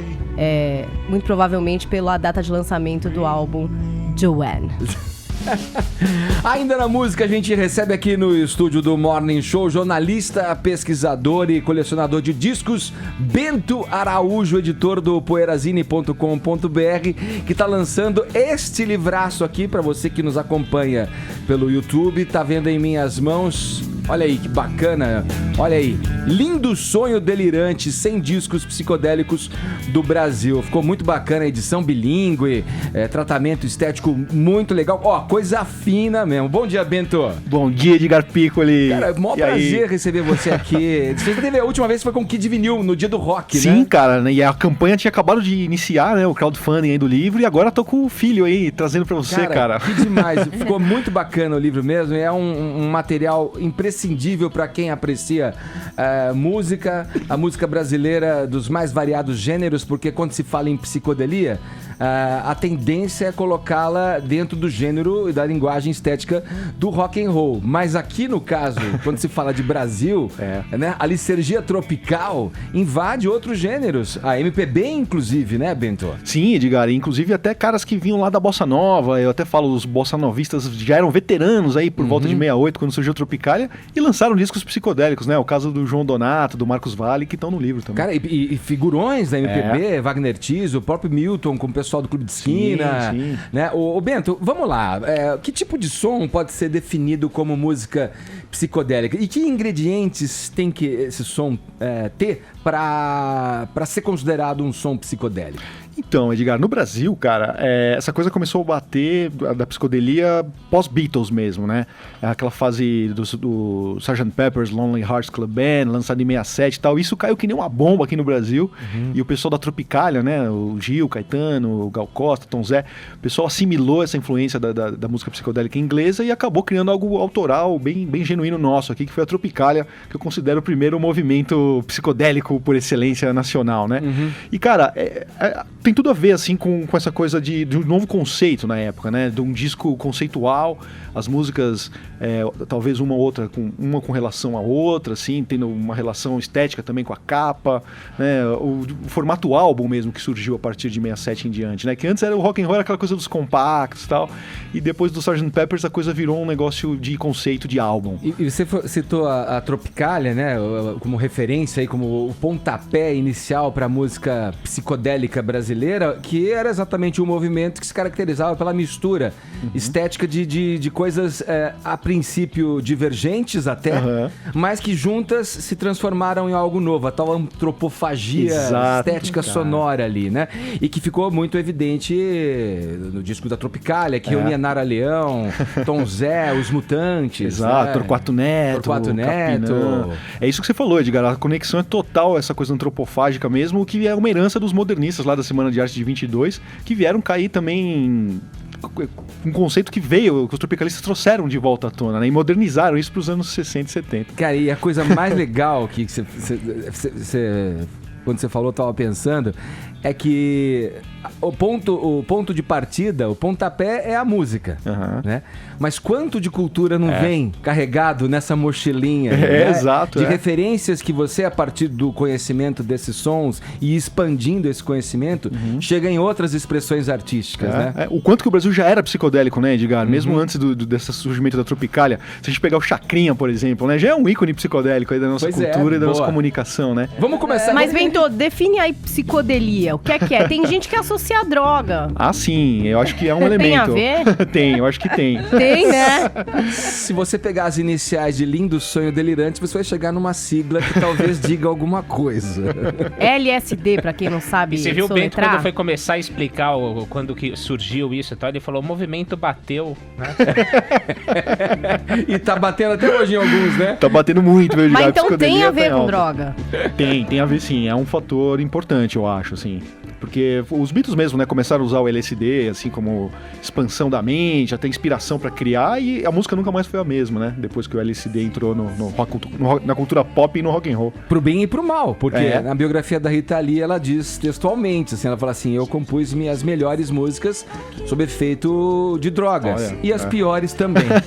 Muito provavelmente pela data de lançamento do álbum Joanne. Ainda na música, a gente recebe aqui no estúdio do Morning Show jornalista, pesquisador e colecionador de discos, Bento Araújo, editor do poeirazine.com.br, que tá lançando este livraço aqui para você que nos acompanha pelo YouTube. Tá vendo em minhas mãos? Olha aí que bacana, olha aí, lindo sonho delirante, 100 discos psicodélicos do Brasil. Ficou muito bacana, edição bilíngue, tratamento estético muito legal, ó, coisa fina mesmo. Bom dia, Bento. Bom dia, Edgar Piccoli. Cara, é maior prazer receber você aqui. Você teve a última vez foi com o Kid Vinil, no dia do rock, né? Sim, cara, né? E a campanha tinha acabado de iniciar, né, o crowdfunding aí do livro, e agora tô com o filho aí, trazendo pra você, cara. Que demais, ficou muito bacana o livro mesmo, é um material imprescindível para quem aprecia música, a música brasileira dos mais variados gêneros, porque quando se fala em psicodelia, a tendência é colocá-la dentro do gênero e da linguagem estética do rock and roll. Mas aqui no caso, quando se fala de Brasil, né, a licergia tropical invade outros gêneros, a MPB inclusive, né, Bento? Sim, Edgar, inclusive até caras que vinham lá da Bossa Nova, eu até falo, os bossa novistas já eram veteranos aí por volta de 68, quando surgiu a Tropicália, e lançaram discos psicodélicos, né? O caso do João Donato, do Marcos Valle, que estão no livro também. Cara, e figurões da MPB, Wagner Tiso, o próprio Milton, com o pessoal do Clube de Esquina, sim. Né? Ô Bento, vamos lá. Que tipo de som pode ser definido como música psicodélica? E que ingredientes tem que esse som ter para ser considerado um som psicodélico? Então, Edgar, no Brasil, cara, essa coisa começou a bater da psicodelia pós-Beatles mesmo, né? Aquela fase do Sgt. Pepper's Lonely Hearts Club Band, lançado em 67 e tal. Isso caiu que nem uma bomba aqui no Brasil. E o pessoal da Tropicália, né? O Gil, Caetano, o Gal Costa, Tom Zé, o pessoal assimilou essa influência da música psicodélica inglesa e acabou criando algo autoral, bem genuíno nosso aqui, que foi a Tropicália, que eu considero o primeiro movimento psicodélico por excelência nacional, né? E, cara, tem tudo a ver, assim, com essa coisa de um novo conceito na época, né? De um disco conceitual, as músicas, talvez uma ou outra, uma com relação à outra, assim, tendo uma relação estética também com a capa, né? O formato álbum mesmo que surgiu a partir de 67 em diante, né? Que antes o rock and roll era aquela coisa dos compactos e tal, e depois do Sgt. Pepper's a coisa virou um negócio de conceito de álbum. E você citou a Tropicália, né? Como referência aí, como o pontapé inicial para a música psicodélica brasileira, que era exatamente um movimento que se caracterizava pela mistura estética de coisas a princípio divergentes até, mas que juntas se transformaram em algo novo, a tal antropofagia estética sonora ali, né? E que ficou muito evidente no disco da Tropicália, que reunia Nara Leão, Tom Zé, Os Mutantes. Exato, né? Torquato Neto. Capinã. É isso que você falou, Edgar, a conexão é total, essa coisa antropofágica mesmo, que é uma herança dos modernistas lá da Semana de Arte de 22, que vieram cair também um conceito que os tropicalistas trouxeram de volta à tona, né? E modernizaram isso para os anos 60 e 70. Cara, e a coisa mais legal que você quando você falou, eu estava pensando, é que o ponto de partida, o pontapé é a música, né? Mas quanto de cultura não vem carregado nessa mochilinha, né? Exato, de referências que você, a partir do conhecimento desses sons e expandindo esse conhecimento, chega em outras expressões artísticas, né? O quanto que o Brasil já era psicodélico, né, Edgar? Mesmo antes desse surgimento da Tropicália. Se a gente pegar o Chacrinha, por exemplo, né? Já é um ícone psicodélico aí da nossa cultura e da nossa comunicação, né? Vamos começar. Mas, Bento, Bento, define aí psicodelia. O que é? Tem gente que associa a droga. Ah, sim. Eu acho que é um elemento. Tem a ver? Tem, eu acho que tem. Tem, né? Se você pegar as iniciais de Lindo Sonho Delirante, você vai chegar numa sigla que talvez diga alguma coisa. LSD, pra quem não sabe. E você viu o Bento soletrar? quando foi começar a explicar quando que surgiu isso e tal, ele falou, o movimento bateu, né? E tá batendo até hoje em alguns, né? Tá batendo muito, meu. Mas então tem a ver com droga. Tem a ver sim, é um fator importante, eu acho, assim. Porque os Beatles mesmo, né, começaram a usar o LSD, assim, como expansão da mente, até inspiração pra criar, e a música nunca mais foi a mesma, né? Depois que o LSD entrou na cultura pop e no rock and roll. Pro bem e pro mal, porque na biografia da Rita Lee, ela diz textualmente, assim, ela fala assim, eu compus minhas melhores músicas sob efeito de drogas. E as piores também, né?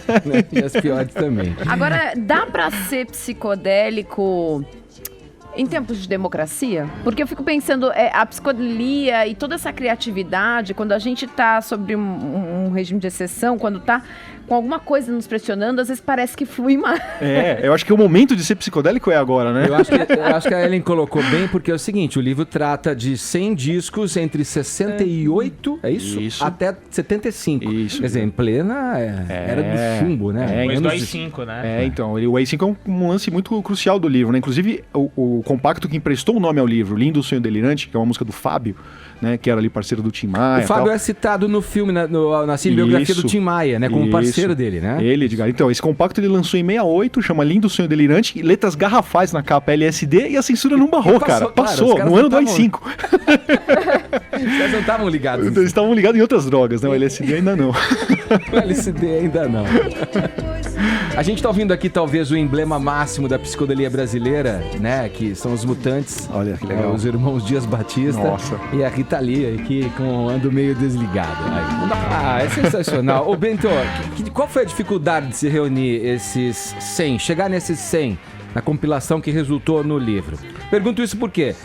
E as piores também. Agora, dá pra ser psicodélico em tempos de democracia? Porque eu fico pensando, a psicodelia e toda essa criatividade, quando a gente tá sobre um regime de exceção, quando tá com alguma coisa nos pressionando, às vezes parece que flui mais. Eu acho que o momento de ser psicodélico é agora, né? Eu acho que a Ellen colocou bem, porque é o seguinte, o livro trata de 100 discos entre 68, é isso? Até 75. Isso. Quer dizer, em plena era do chumbo, né? Depois do AI-5, né? Então, o AI-5 é um lance muito crucial do livro, né? Inclusive, o compacto que emprestou o nome ao livro, Lindo Sonho Delirante, que é uma música do Fábio, né? Que era ali parceiro do Tim Maia. O Fábio é citado no filme, na biografia do Tim Maia, né? Como parceiro dele, né? Ele, Edgar. Então, esse compacto ele lançou em 68, chama Lindo Sonho Delirante, letras garrafais na capa LSD, e a censura não barrou, cara. Passou, no ano do AI-5. Os caras não estavam ligados. Eles estavam ligados em outras drogas, né? O LSD ainda não. O LSD ainda não. A gente tá ouvindo aqui talvez o emblema máximo da psicodelia brasileira, né? Que são os Mutantes. Olha que legal. Os irmãos Dias Batista. Nossa. E a Rita Lee aqui ando meio desligado. É sensacional. Ô Bento, qual foi a dificuldade de se reunir esses 100, chegar nesses 100? Na compilação que resultou no livro. Pergunto isso porque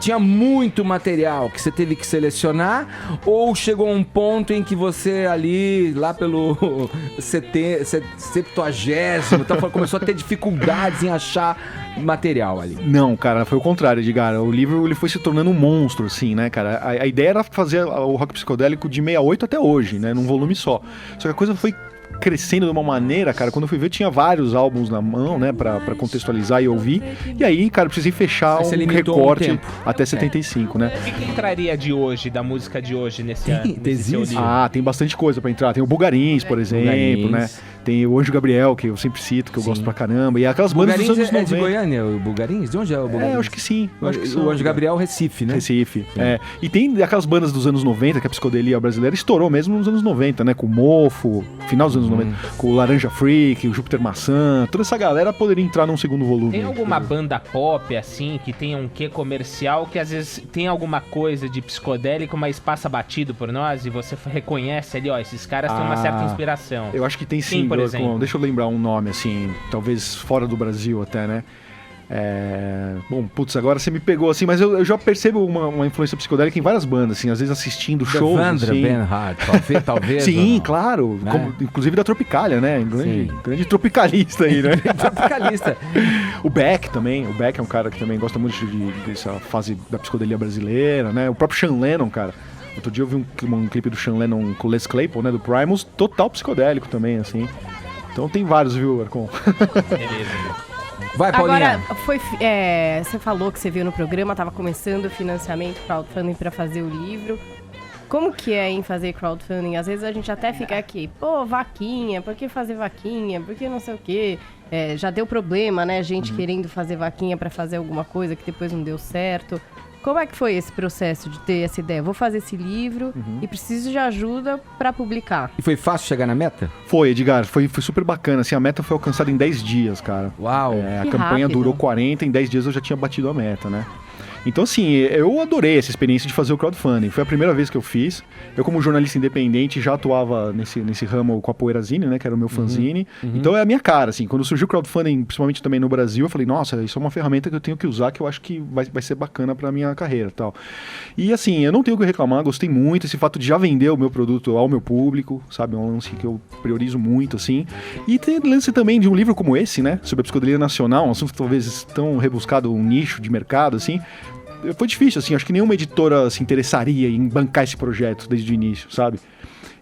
tinha muito material que você teve que selecionar, ou chegou um ponto em que você ali, lá pelo 70º, começou a ter dificuldades em achar material ali? Não, cara, foi o contrário, Edgar. O livro ele foi se tornando um monstro, assim, né, cara? A ideia era fazer o rock psicodélico de 68 até hoje, né, num volume só. Só que a coisa foi crescendo de uma maneira, cara, quando eu fui ver tinha vários álbuns na mão, né, pra contextualizar e ouvir, e aí, cara, precisei fechar um recorte até 75, né. O que entraria de hoje, da música de hoje nesse seu livro? Ah, tem bastante coisa pra entrar, tem o Bulgarins, por exemplo, né, tem o Anjo Gabriel, que eu sempre cito, que eu gosto pra caramba, e aquelas bandas dos anos 90. É de Goiânia, o Bulgarins? De onde é o Bulgarins? Eu acho que sim. O Anjo Gabriel, Recife, né? Recife, E tem aquelas bandas dos anos 90, que a psicodelia brasileira estourou mesmo nos anos 90, né, com o Mofo, final dos anos 90, com o Laranja Freak, o Júpiter Maçã, toda essa galera poderia entrar num segundo volume. Tem alguma banda pop, assim, que tenha um quê comercial, que às vezes tem alguma coisa de psicodélico, mas passa batido por nós, e você reconhece ali, ó, esses caras têm uma certa inspiração. Eu acho que tem sim, por exemplo. Deixa eu lembrar um nome, assim, talvez fora do Brasil até, né? Bom, putz, agora você me pegou assim, mas eu já percebo uma influência psicodélica em várias bandas, assim, às vezes assistindo shows. Evandro assim. Benhart, talvez. Sim, claro, né? Inclusive da Tropicália, né? Grande tropicalista aí, né? Tropicalista. O Beck também, o Beck é um cara que também gosta muito dessa fase da psicodelia brasileira, né? O próprio Sean Lennon, cara. Outro dia eu vi um clipe do Sean Lennon com o Les Claypool, né? Do Primus, total psicodélico também, assim. Então tem vários, viu, Arcon? Beleza. Vai, Paulinha. Agora, você falou que você viu no programa, estava começando o financiamento, crowdfunding para fazer o livro. Como que é em fazer crowdfunding? Às vezes a gente até fica aqui, vaquinha, por que fazer vaquinha? Por que não sei o quê? Já deu problema, né? Gente querendo fazer vaquinha para fazer alguma coisa que depois não deu certo. Como é que foi esse processo de ter essa ideia? Vou fazer esse livro e preciso de ajuda para publicar. E foi fácil chegar na meta? Foi, Edgar. Foi super bacana. Assim, a meta foi alcançada em 10 dias, cara. Uau! A campanha durou 40, em 10 dias eu já tinha batido a meta, né? Então, assim, eu adorei essa experiência de fazer o crowdfunding. Foi a primeira vez que eu fiz. Eu, como jornalista independente, já atuava nesse ramo com a Poeirazine, né? Que era o meu fanzine. Então, é a minha cara, assim. Quando surgiu o crowdfunding, principalmente também no Brasil, eu falei, nossa, isso é uma ferramenta que eu tenho que usar, que eu acho que vai ser bacana pra minha carreira e tal. E, assim, eu não tenho o que reclamar, gostei muito. Esse fato de já vender o meu produto ao meu público, sabe? É um lance que eu priorizo muito, assim. E tem lance também de um livro como esse, né? Sobre a psicodelia nacional, um assunto talvez tão rebuscado, um nicho de mercado, assim. foi difícil, assim, acho que nenhuma editora se interessaria em bancar esse projeto desde o início, sabe?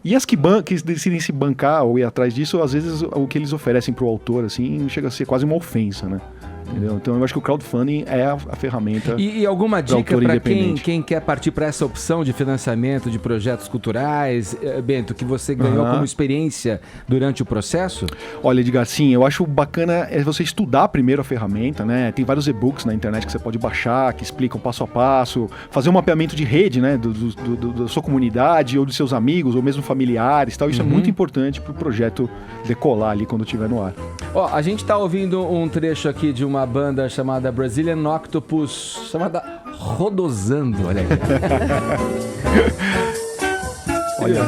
E as que decidem se bancar ou ir atrás disso, às vezes o que eles oferecem pro autor, assim, chega a ser quase uma ofensa, né? Entendeu? Então eu acho que o crowdfunding é a ferramenta. E alguma dica para quem quer partir para essa opção de financiamento de projetos culturais, Bento, que você ganhou como experiência durante o processo? Olha, Edgar, sim, eu acho bacana você estudar primeiro a ferramenta, né? Tem vários e-books na internet que você pode baixar, que explicam passo a passo, fazer um mapeamento de rede, né? Da sua comunidade ou dos seus amigos ou mesmo familiares, tal. Isso é muito importante para o projeto decolar ali quando estiver no ar. Ó, a gente tá ouvindo um trecho aqui de uma banda chamada Brazilian Octopus, chamada Rodozando, olha aí. Olha,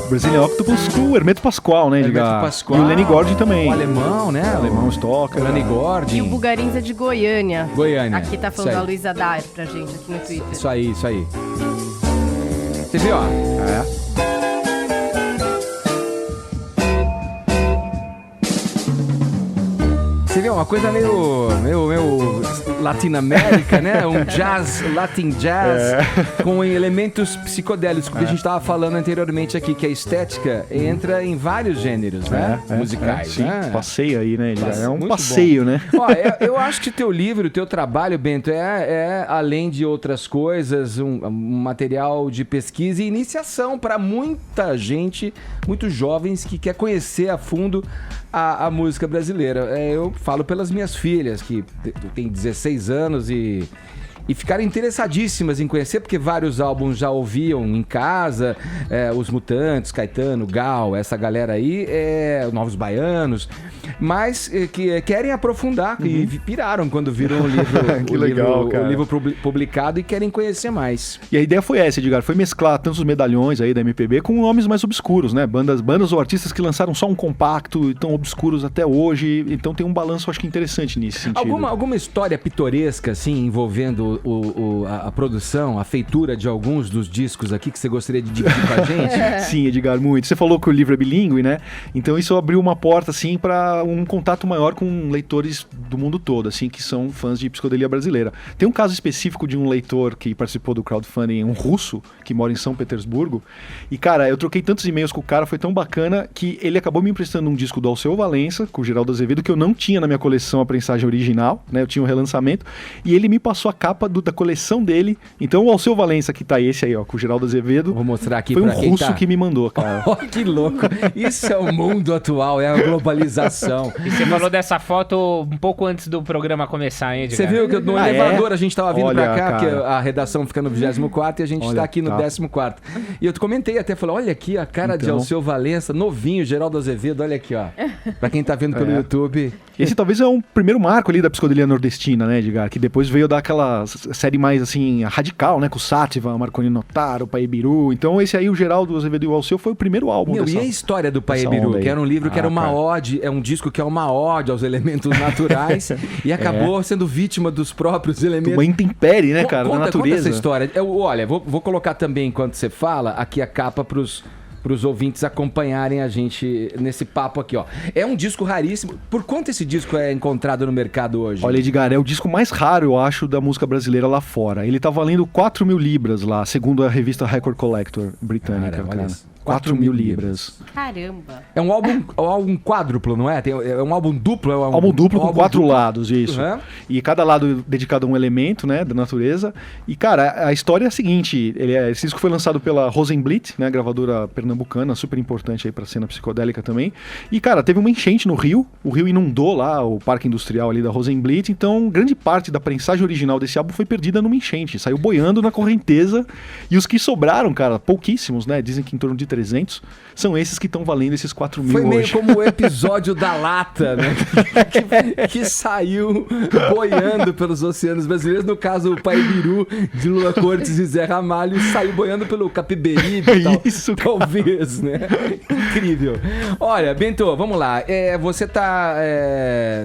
Brazilian Octopus com o Hermeto Pascoal, né, Edgar? Hermeto Pascoal. E o Lenny Gordon também. O alemão, né? O alemão Stocker. O Lenny Gordon. E o Bugarins é de Goiânia. Goiânia. Aqui tá falando a Luísa Dar pra gente aqui no Twitter. Isso aí. Você viu, ó? Você vê uma coisa meio Latinoamérica, né? Um jazz, Latin jazz, com elementos psicodélicos, que a gente estava falando anteriormente aqui, que a estética entra em vários gêneros, né? Musicais. Sim, né? Passeio aí, né? É um Muito passeio, bom. né? Ó, eu acho que teu livro, teu trabalho, Bento, é além de outras coisas, um material de pesquisa e iniciação para muita gente, muitos jovens que quer conhecer a fundo a música brasileira. Eu falo pelas minhas filhas, que têm 16 anos e ficaram interessadíssimas em conhecer, porque vários álbuns já ouviam em casa, Os Mutantes, Caetano, Gal, essa galera aí, Novos Baianos, mas que querem aprofundar e piraram quando viram o livro, que legal, cara. O livro publicado e querem conhecer mais. E a ideia foi essa, Edgar, foi mesclar tantos medalhões aí da MPB com nomes mais obscuros, né? Bandas ou artistas que lançaram só um compacto e tão obscuros até hoje, então tem um balanço, acho que interessante nesse sentido. Alguma história pitoresca, assim, envolvendo a produção, a feitura de alguns dos discos aqui que você gostaria de dividir com a gente? Sim, Edgar, muito. Você falou que o livro é bilíngue, né? Então isso abriu uma porta, assim, para um contato maior com leitores do mundo todo, assim, que são fãs de psicodelia brasileira. Tem um caso específico de um leitor que participou do crowdfunding, um russo, que mora em São Petersburgo. E, cara, eu troquei tantos e-mails com o cara, foi tão bacana que ele acabou me emprestando um disco do Alceu Valença, com o Geraldo Azevedo, que eu não tinha na minha coleção a prensagem original, né? Eu tinha um relançamento. E ele me passou a capa da coleção dele. Então o Alceu Valença, que tá esse aí, ó, com o Geraldo Azevedo. Vou mostrar aqui foi pra um russo que me mandou, cara. Oh, que louco. Isso é o mundo atual, é a globalização. E você falou dessa foto um pouco antes do programa começar, hein, Edgar? Você viu que no elevador a gente tava vindo pra cá, cara. porque a redação fica no 24º e a gente está aqui no 14º. E eu comentei até, falei, olha aqui a cara de Alceu Valença, novinho, Geraldo Azevedo, olha aqui, ó. Pra quem tá vendo pelo YouTube. Esse talvez é um primeiro marco ali da psicodelia nordestina, né, Edgar? Que depois veio daquela série mais, assim, radical, né? Com o Sátiva, Marconi Notaro, Pai Biru. Então esse aí, o Geraldo Azevedo e o Alceu, foi o primeiro álbum E a história do Pai Biru, que era um livro que era uma ode, é um disco que é uma ode aos elementos naturais e acabou sendo vítima dos próprios elementos. Uma intempérie, né, cara, da natureza. Conta essa história. Olha, vou colocar também, enquanto você fala, aqui a capa pros ouvintes acompanharem a gente nesse papo aqui, ó. É um disco raríssimo. Por quanto esse disco é encontrado no mercado hoje? Olha, Edgar, é o disco mais raro, eu acho, da música brasileira lá fora. Ele tá valendo 4 mil libras lá, segundo a revista Record Collector britânica, cara. 4 mil libras. Caramba. É um álbum quádruplo, não é? É um álbum duplo? É um álbum duplo com 4 duplo. lados, isso. Uhum. E cada lado dedicado a um elemento, né, da natureza. E, cara, a história é a seguinte, esse disco foi lançado pela Rosenblit, né, gravadora pernambucana, super importante aí pra cena psicodélica também. E, cara, teve uma enchente no Rio, o Rio inundou lá o parque industrial ali da Rosenblit, então grande parte da prensagem original desse álbum foi perdida numa enchente, saiu boiando na correnteza, e os que sobraram, cara, pouquíssimos, né, dizem que em torno de 300, são esses que estão valendo esses 4 mil Foi meio hoje. como o episódio da lata, né? que saiu boiando pelos oceanos brasileiros. No caso, o Pai Biru, de Lula Cortes e Zé Ramalho, saiu boiando pelo Capiberibe e tal. Isso, talvez, né? Incrível. Olha, Bento, vamos lá. Você tá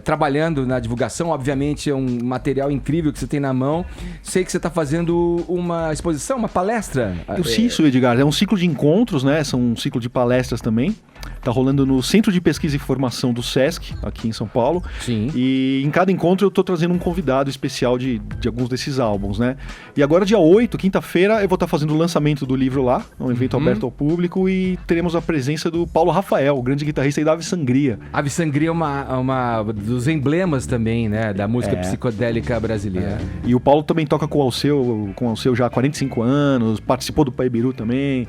trabalhando na divulgação, obviamente é um material incrível que você tem na mão. Sei que você tá fazendo uma exposição, uma palestra. Isso, Edgar, é um ciclo de encontros, né, São um ciclo de palestras também. Tá rolando no Centro de Pesquisa e Formação do SESC, aqui em São Paulo. Sim. E em cada encontro eu tô trazendo um convidado especial de alguns desses álbuns, né? E agora, dia 8, quinta-feira, eu vou estar fazendo o lançamento do livro lá, um evento aberto ao público, e teremos a presença do Paulo Rafael, o grande guitarrista aí da Ave Sangria. Ave Sangria é uma dos emblemas também, né? Da música psicodélica brasileira. E o Paulo também toca com o Alceu já há 45 anos, participou do Paibiru também.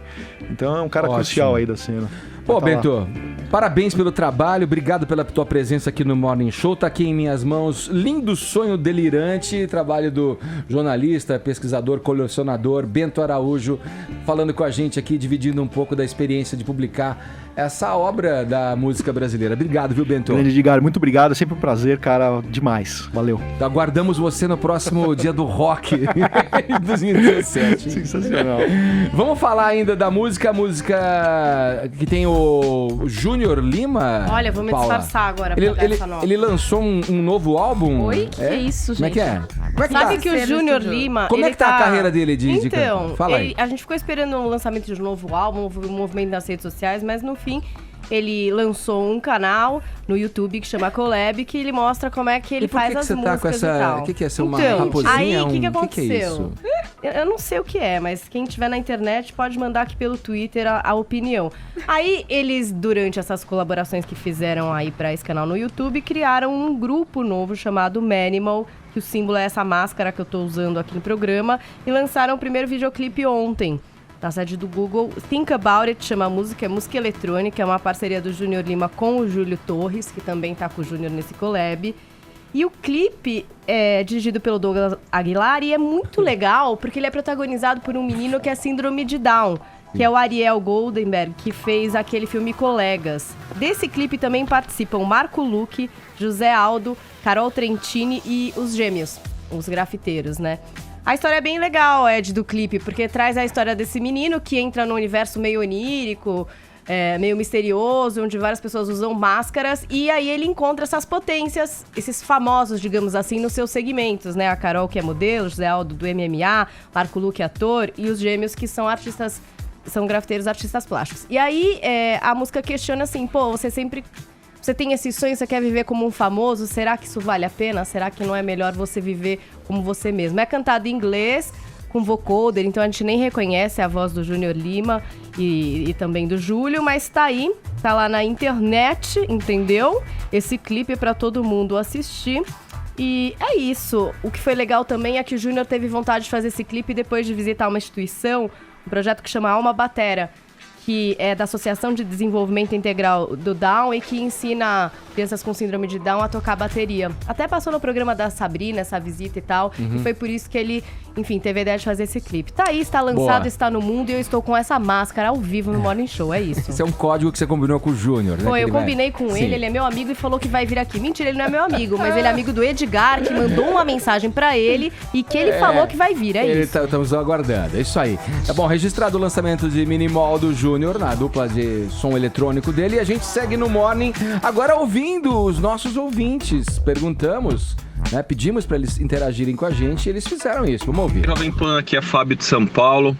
Então é um cara crucial aí da cena. Pô, Bento, parabéns pelo trabalho, obrigado pela tua presença aqui no Morning Show. Tá aqui em minhas mãos, Lindo Sonho Delirante, trabalho do jornalista, pesquisador, colecionador Bento Araújo, falando com a gente aqui, dividindo um pouco da experiência de publicar essa obra da música brasileira. Obrigado, viu, Bento? Grande Edgar, muito obrigado, é sempre um prazer, cara, demais. Valeu. Aguardamos você no próximo dia do rock em 2017. Sensacional. Vamos falar ainda da música, a música que tem o Júnior Lima. Olha, vou me disfarçar agora pra dar essa nova. Ele lançou um novo álbum? Oi? Que é isso, gente? Como é que é? Como é que Sabe tá? que o Júnior Lima... Como é que tá a carreira dele de Então, cantor? Fala aí. A gente ficou esperando o lançamento de um novo álbum, o movimento nas redes sociais, mas no fim... Ele lançou um canal no YouTube que chama Collab, que ele mostra como é que ele faz as músicas tá com essa... e tal. O que é ser uma então, raposinha? Aí, o que aconteceu? Que é isso? Eu não sei o que é, mas quem tiver na internet pode mandar aqui pelo Twitter a opinião. Aí, eles, durante essas colaborações que fizeram aí pra esse canal no YouTube, criaram um grupo novo chamado Manimal, que o símbolo é essa máscara que eu tô usando aqui no programa, e lançaram o primeiro videoclipe ontem. Na sede do Google, Think About It, chama a música, é música eletrônica, é uma parceria do Júnior Lima com o Júlio Torres, que também tá com o Júnior nesse collab. E o clipe é dirigido pelo Douglas Aguilar e é muito legal, porque ele é protagonizado por um menino que é síndrome de Down, que é o Ariel Goldenberg, que fez aquele filme Colegas. Desse clipe também participam Marco Luque, José Aldo, Carol Trentini e os gêmeos, os grafiteiros, né? A história é bem legal, Ed, do clipe, porque traz a história desse menino que entra num universo meio onírico, meio misterioso, onde várias pessoas usam máscaras, e aí ele encontra essas potências, esses famosos, digamos assim, nos seus segmentos, né? A Carol, que é modelo, José Aldo, do MMA, Marco Luque, ator, e os gêmeos, que são artistas, são grafiteiros, artistas plásticos. E aí a música questiona assim, pô, você tem esse sonho, você quer viver como um famoso? Será que isso vale a pena? Será que não é melhor você viver como você mesmo? É cantado em inglês, com vocoder, então a gente nem reconhece a voz do Júnior Lima e também do Júlio, mas tá aí, tá lá na internet, entendeu? Esse clipe é pra todo mundo assistir. E é isso. O que foi legal também é que o Júnior teve vontade de fazer esse clipe depois de visitar uma instituição, um projeto que chama Alma Batera, que é da Associação de Desenvolvimento Integral do Down e que ensina crianças com síndrome de Down a tocar bateria. Até passou no programa da Sabrina, essa visita e tal, e foi por isso que ele, enfim, teve a ideia de fazer esse clipe. Tá aí, está lançado, está no mundo e eu estou com essa máscara ao vivo no Morning Show, é isso. Esse é um código que você combinou com o Júnior, né? Foi, eu combinei com ele é meu amigo e falou que vai vir aqui. Mentira, ele não é meu amigo, mas ele é amigo do Edgar, que mandou uma mensagem pra ele e que ele falou que vai vir, isso. Estamos aguardando, é isso aí. Tá bom, registrado o lançamento de Minimal do Júnior, na dupla de som eletrônico dele, e a gente segue no Morning, agora ouvindo os nossos ouvintes. Perguntamos, né, pedimos para eles interagirem com a gente e eles fizeram isso. Vamos ouvir. Jovem Pan, aqui é Fábio de São Paulo.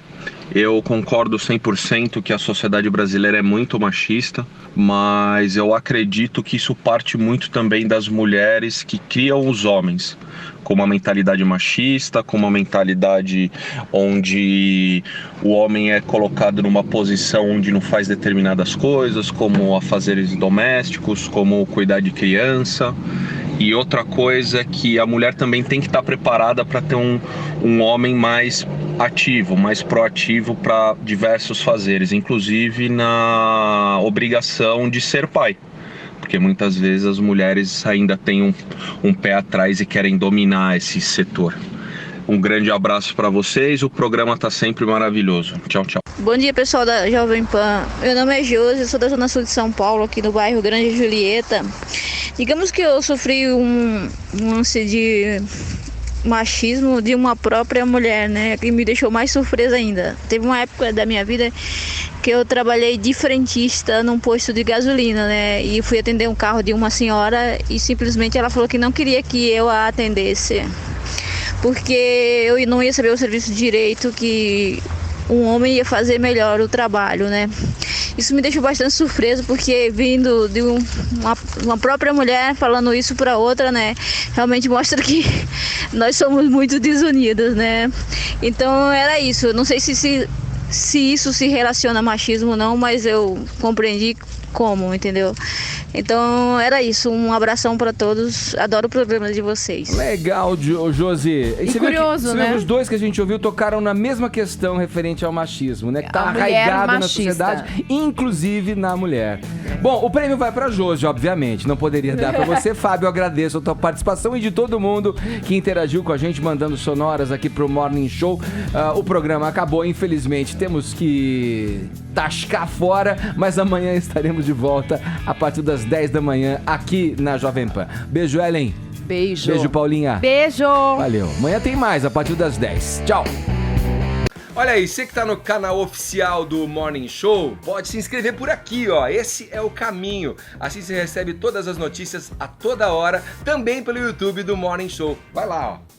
Eu concordo 100% que a sociedade brasileira é muito machista, mas eu acredito que isso parte muito também das mulheres que criam os homens, com uma mentalidade machista, com uma mentalidade onde o homem é colocado numa posição onde não faz determinadas coisas, como afazeres domésticos, como cuidar de criança. E outra coisa é que a mulher também tem que estar preparada para ter um homem mais ativo, mais proativo para diversos fazeres, inclusive na obrigação de ser pai. Porque muitas vezes as mulheres ainda têm um pé atrás e querem dominar esse setor. Um grande abraço para vocês, o programa está sempre maravilhoso. Tchau, tchau. Bom dia, pessoal da Jovem Pan. Meu nome é Josi, eu sou da Zona Sul de São Paulo, aqui no bairro Grande Julieta. Digamos que eu sofri um lance de machismo de uma própria mulher, né? Que me deixou mais surpresa ainda. Teve uma época da minha vida que eu trabalhei de frentista num posto de gasolina, né? E fui atender um carro de uma senhora e simplesmente ela falou que não queria que eu a atendesse, porque eu não ia saber o serviço direito, que um homem ia fazer melhor o trabalho, né? Isso me deixou bastante surpreso, porque vindo de uma própria mulher falando isso para outra, né, realmente mostra que nós somos muito desunidas, né. Então era isso. Eu não sei se isso se relaciona a machismo ou não, mas eu compreendi como, entendeu? Então era isso, um abração para todos, adoro o programa de vocês. Legal, Josi. E curioso, né? Os dois que a gente ouviu tocaram na mesma questão referente ao machismo, né? Que tá A mulher arraigado na machista. sociedade, inclusive na mulher. Bom, o prêmio vai pra Josi, obviamente, não poderia dar pra você. Fábio, eu agradeço a tua participação e de todo mundo que interagiu com a gente, mandando sonoras aqui pro Morning Show. O programa acabou, infelizmente, temos que tascar fora, mas amanhã estaremos de volta a partir das 10 da manhã aqui na Jovem Pan. Beijo, Ellen. Beijo. Beijo, Paulinha. Beijo. Valeu. Amanhã tem mais a partir das 10. Tchau. Olha aí, você que tá no canal oficial do Morning Show, pode se inscrever por aqui, ó. Esse é o caminho. Assim você recebe todas as notícias a toda hora, também pelo YouTube do Morning Show. Vai lá, ó.